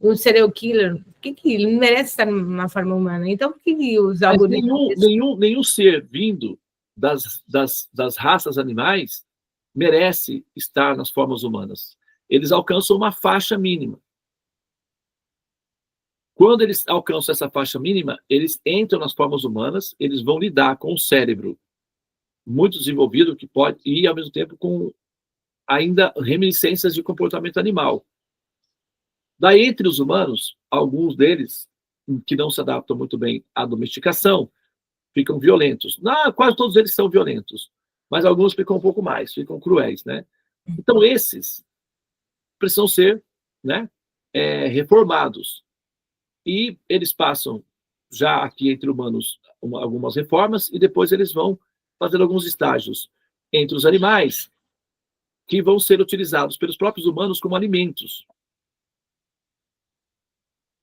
um serial killer, por que ele não merece estar numa forma humana? Então, por que os algoritmos... Nenhum ser vindo das raças animais merece estar nas formas humanas. Eles alcançam uma faixa mínima. Quando eles alcançam essa faixa mínima, eles entram nas formas humanas, eles vão lidar com o cérebro muito desenvolvido, que pode ir, ao mesmo tempo, com ainda reminiscências de comportamento animal. Daí, entre os humanos, alguns deles, que não se adaptam muito bem à domesticação, ficam violentos. Quase todos eles são violentos, mas alguns ficam um pouco mais, ficam cruéis, né? Então, esses precisam ser, né, reformados. E eles passam, já aqui entre humanos, algumas reformas, e depois eles vão fazer alguns estágios entre os animais, que vão ser utilizados pelos próprios humanos como alimentos.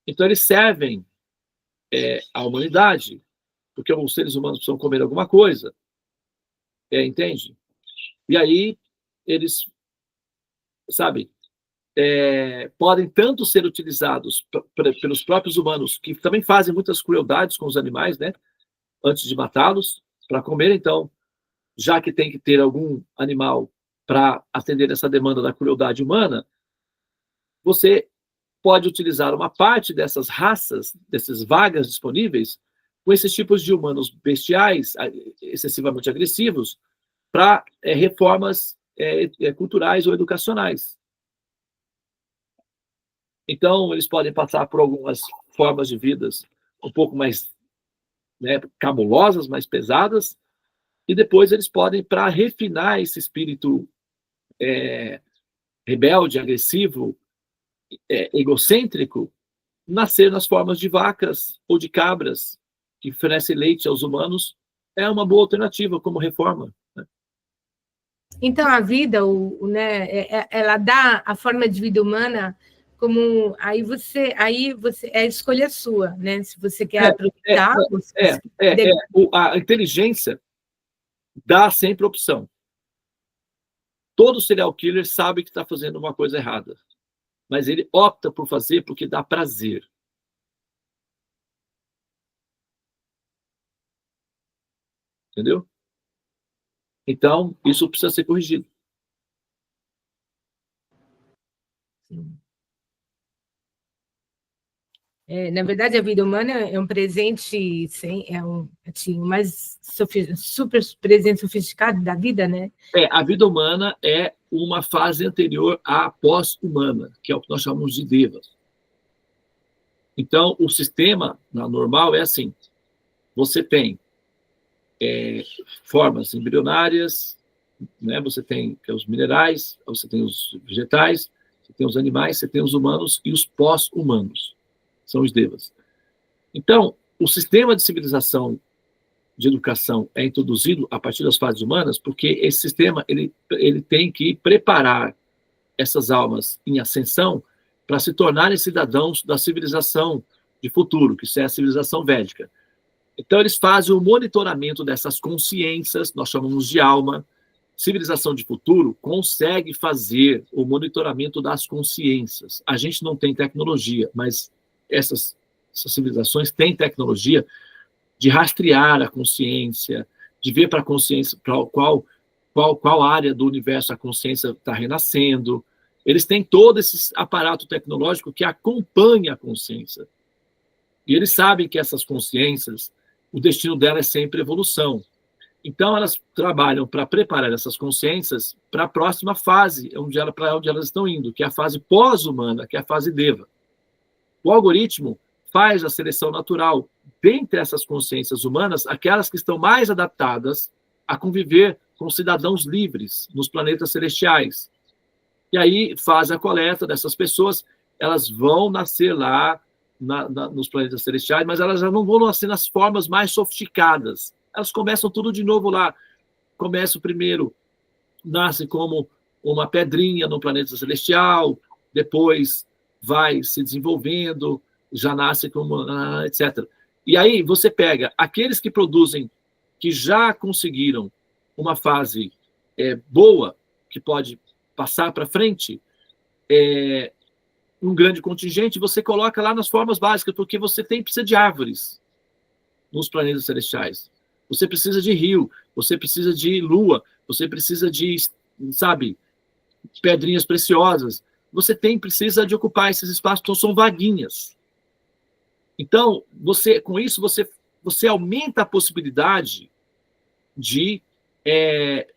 Então, eles servem à humanidade, porque os seres humanos precisam comer alguma coisa, entende? E aí, eles, sabe, podem tanto ser utilizados pelos próprios humanos, que também fazem muitas crueldades com os animais, né, antes de matá-los, para comer. Então, já que tem que ter algum animal para atender essa demanda da crueldade humana, você pode utilizar uma parte dessas raças, dessas vagas disponíveis, com esses tipos de humanos bestiais, excessivamente agressivos, para reformas culturais ou educacionais. Então, eles podem passar por algumas formas de vidas um pouco mais, né, cabulosas, mais pesadas, e depois eles podem, para refinar esse espírito rebelde, agressivo, egocêntrico, nascer nas formas de vacas ou de cabras, que fornecem leite aos humanos, é uma boa alternativa como reforma. Né? Então, a vida, ela dá a forma de vida humana como... Aí você é a escolha sua, né? Se você quer aproveitar... A inteligência dá sempre opção. Todo serial killer sabe que está fazendo uma coisa errada, mas ele opta por fazer porque dá prazer. Entendeu? Então, isso precisa ser corrigido. Na verdade, a vida humana é um presente, mais super presente sofisticado da vida, né? A vida humana é uma fase anterior à pós-humana, que é o que nós chamamos de devas. Então, o sistema normal é assim: você tem formas embrionárias, né? Você tem os minerais, você tem os vegetais, você tem os animais, você tem os humanos e os pós-humanos. São os devas. Então, o sistema de civilização de educação é introduzido a partir das fases humanas, porque esse sistema ele tem que preparar essas almas em ascensão para se tornarem cidadãos da civilização de futuro, que é a civilização védica. Então, eles fazem o monitoramento dessas consciências, nós chamamos de alma. Civilização de futuro consegue fazer o monitoramento das consciências. A gente não tem tecnologia, mas essas civilizações têm tecnologia de rastrear a consciência, de ver para a consciência qual área do universo a consciência está renascendo. Eles têm todo esse aparato tecnológico que acompanha a consciência. E eles sabem que essas consciências, o destino dela é sempre evolução. Então, elas trabalham para preparar essas consciências para a próxima fase, para onde elas estão indo, que é a fase pós-humana, que é a fase Deva. O algoritmo faz a seleção natural dentre essas consciências humanas, aquelas que estão mais adaptadas a conviver com cidadãos livres nos planetas celestiais. E aí faz a coleta dessas pessoas, elas vão nascer lá nos planetas celestiais, mas elas já não vão nascer nas formas mais sofisticadas. Elas começam tudo de novo lá. Começa primeiro, nasce como uma pedrinha no planeta celestial, depois vai se desenvolvendo, já nasce como, etc. E aí você pega aqueles que produzem, que já conseguiram uma fase boa, que pode passar para frente, um grande contingente, você coloca lá nas formas básicas, porque você precisa de árvores nos planetas celestiais. Você precisa de rio, você precisa de lua, você precisa de, sabe, pedrinhas preciosas. Você precisa de ocupar esses espaços, então são vaguinhas. Então, com isso, você aumenta a possibilidade de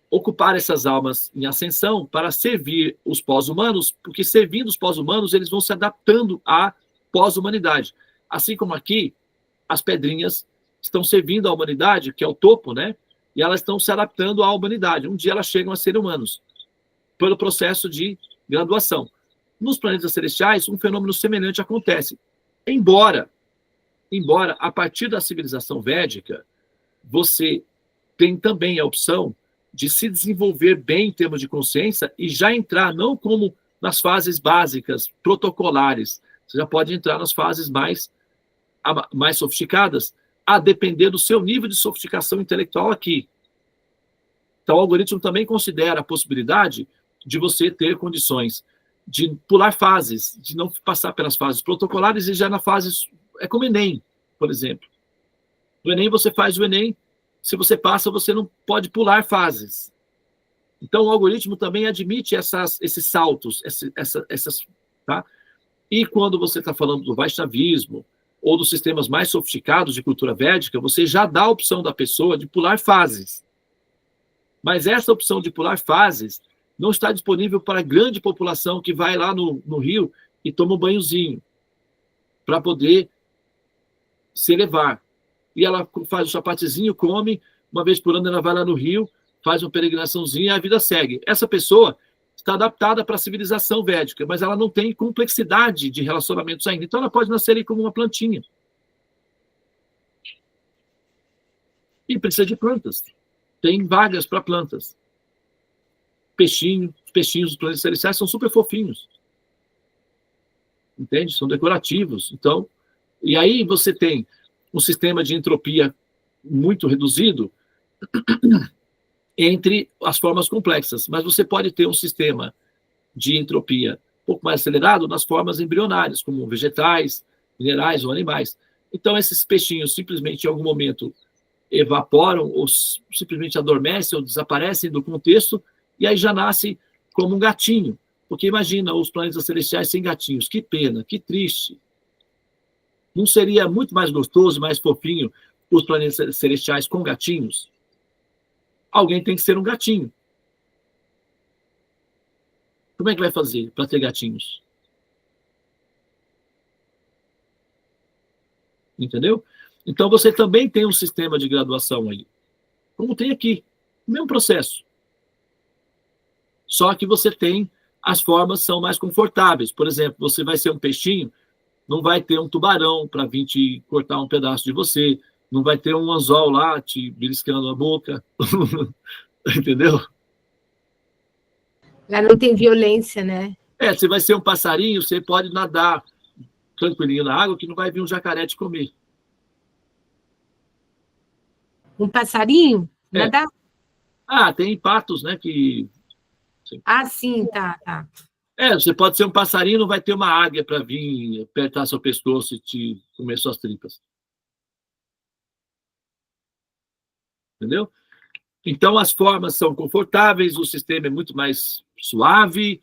ocupar essas almas em ascensão para servir os pós-humanos, porque servindo os pós-humanos, eles vão se adaptando à pós-humanidade. Assim como aqui, as pedrinhas estão servindo à humanidade, que é o topo, né? E elas estão se adaptando à humanidade. Um dia elas chegam a ser humanos, pelo processo de graduação. Nos planetas celestiais, um fenômeno semelhante acontece. Embora a partir da civilização védica, você tem também a opção de se desenvolver bem em termos de consciência e já entrar não como nas fases básicas, protocolares. Você já pode entrar nas fases mais sofisticadas, a depender do seu nível de sofisticação intelectual aqui. Então, o algoritmo também considera a possibilidade de você ter condições de pular fases, de não passar pelas fases protocolares e já na fase... É como o Enem, por exemplo. No Enem, você faz o Enem, se você passa, você não pode pular fases. Então, o algoritmo também admite esses saltos, tá? E quando você está falando do Vaishnavismo ou dos sistemas mais sofisticados de cultura védica, você já dá a opção da pessoa de pular fases. Mas essa opção de pular fases não está disponível para a grande população que vai lá no rio e toma um banhozinho para poder se elevar. E ela faz o chapatezinho, come, uma vez por ano ela vai lá no rio, faz uma peregrinaçãozinha e a vida segue. Essa pessoa está adaptada para a civilização védica, mas ela não tem complexidade de relacionamentos ainda. Então ela pode nascer ali como uma plantinha. E precisa de plantas. Tem vagas para plantas. Os peixinhos dos planetas celestiais são super fofinhos. Entende? São decorativos. Então, e aí você tem um sistema de entropia muito reduzido entre as formas complexas, mas você pode ter um sistema de entropia um pouco mais acelerado nas formas embrionárias, como vegetais, minerais ou animais. Então, esses peixinhos simplesmente, em algum momento, evaporam ou simplesmente adormecem ou desaparecem do contexto, e aí já nasce como um gatinho. Porque imagina os planetas celestiais sem gatinhos. Que pena, que triste. Não seria muito mais gostoso, mais fofinho, os planetas celestiais com gatinhos? Alguém tem que ser um gatinho. Como é que vai fazer para ter gatinhos? Entendeu? Então, você também tem um sistema de graduação aí. Como tem aqui. O mesmo processo. Só que você tem... As formas são mais confortáveis. Por exemplo, você vai ser um peixinho, não vai ter um tubarão para vir te cortar um pedaço de você, não vai ter um anzol lá te beliscando a boca. Entendeu? Lá não tem violência, né? Você vai ser um passarinho, você pode nadar tranquilinho na água, que não vai vir um jacaré te comer. Um passarinho? Nadar? Tem patos, né, que... Ah, sim, tá. Você pode ser um passarinho, não vai ter uma águia para vir apertar seu pescoço e te comer suas tripas. Entendeu? Então, as formas são confortáveis, o sistema é muito mais suave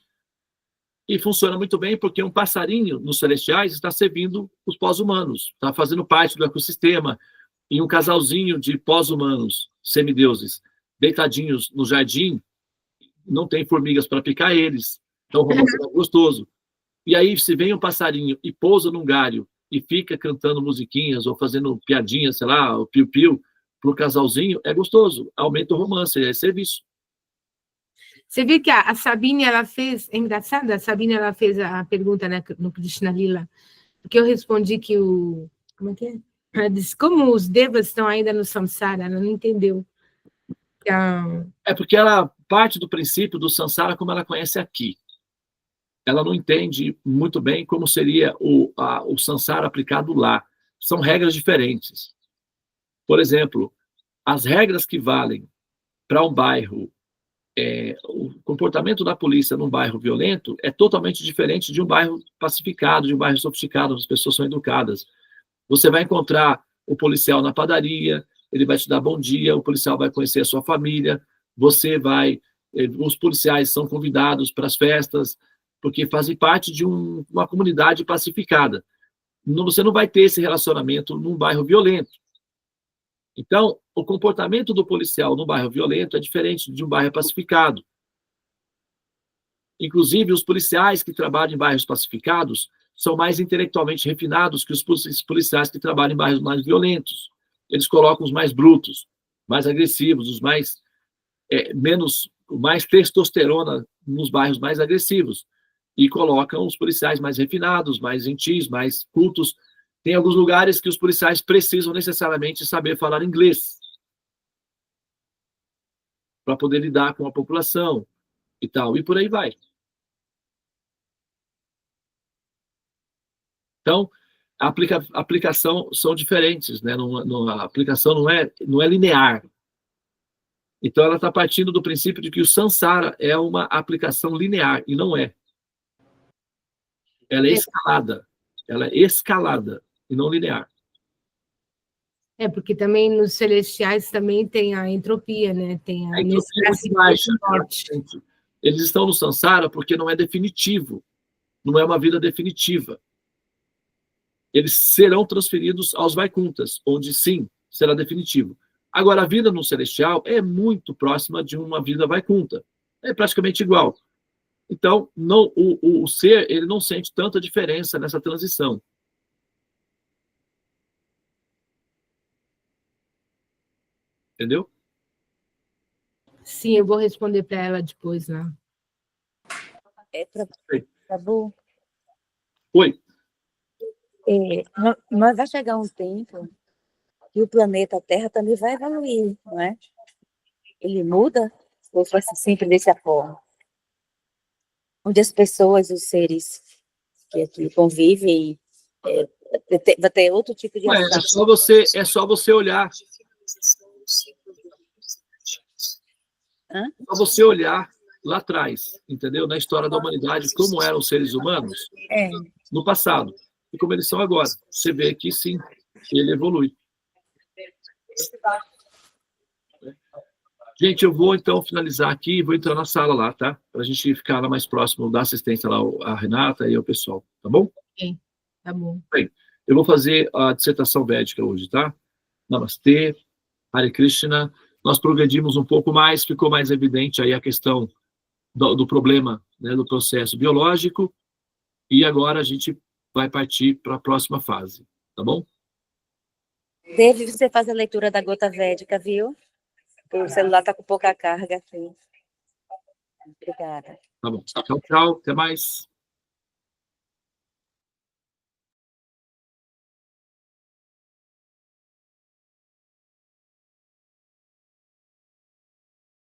e funciona muito bem porque um passarinho nos celestiais está servindo os pós-humanos, está fazendo parte do ecossistema, e um casalzinho de pós-humanos, semideuses, deitadinhos no jardim, não tem formigas para picar eles, então o romance é gostoso. E aí, se vem um passarinho e pousa num galho e fica cantando musiquinhas ou fazendo piadinhas, sei lá, o piu-piu, pro casalzinho, é gostoso, aumenta o romance, é serviço. Você viu que a Sabine, ela fez, é engraçado, a Sabine, ela fez a pergunta, né, no Krishna Lila, porque eu respondi que como é que é? Ela disse, como os devas estão ainda no samsara, ela não entendeu. É porque ela parte do princípio do samsara como ela conhece aqui. Ela não entende muito bem como seria o samsara aplicado lá. São regras diferentes. Por exemplo, as regras que valem para um bairro, o comportamento da polícia num bairro violento é totalmente diferente de um bairro pacificado, de um bairro sofisticado, onde as pessoas são educadas. Você vai encontrar o policial na padaria, ele vai te dar bom dia, o policial vai conhecer a sua família, os policiais são convidados para as festas, porque fazem parte de uma comunidade pacificada. Você não vai ter esse relacionamento num bairro violento. Então, o comportamento do policial no bairro violento é diferente de um bairro pacificado. Inclusive, os policiais que trabalham em bairros pacificados são mais intelectualmente refinados que os policiais que trabalham em bairros mais violentos. Eles colocam os mais brutos, mais agressivos, os mais mais testosterona nos bairros mais agressivos. E colocam os policiais mais refinados, mais gentis, mais cultos. Tem alguns lugares que os policiais precisam necessariamente saber falar inglês para poder lidar com a população e tal, e por aí vai. Então, a aplicação são diferentes, né? A aplicação não é linear. Então, ela está partindo do princípio de que o samsara é uma aplicação linear, e não é. Ela é escalada. Ela é escalada, e não linear. Porque também nos celestiais também tem a entropia, né? Tem a entropia é muito baixa. Eles estão no samsara porque não é definitivo. Não é uma vida definitiva. Eles serão transferidos aos Vaikunthas, onde sim, será definitivo. Agora, a vida no celestial é muito próxima de uma vida Vaikuntha. É praticamente igual. Então, o ser ele não sente tanta diferença nessa transição. Entendeu? Sim, eu vou responder para ela depois, né? Tabu? Oi. Mas vai chegar um tempo que o planeta Terra também vai evoluir, não é? Ele muda ou vai ser sempre dessa forma? Onde as pessoas, os seres que aqui convivem, vai ter outro tipo de ação. É só você olhar. Hã? É só você olhar lá atrás, entendeu? Na história da humanidade, como eram os seres humanos no passado e como eles são agora. Você vê que sim, ele evolui. Gente, eu vou então finalizar aqui e vou entrar na sala lá, tá? Para a gente ficar lá mais próximo da assistência lá, a Renata e o pessoal, tá bom? Sim, tá bom. Bem, eu vou fazer a dissertação védica hoje, tá? Namastê, Hare Krishna. Nós progredimos um pouco mais, ficou mais evidente aí a questão do problema, né, do processo biológico, e agora a gente vai partir para a próxima fase, tá bom? Deve você fazer a leitura da gota védica, viu? O celular está com pouca carga aqui. Obrigada. Tá bom. Tchau, tchau. Até mais.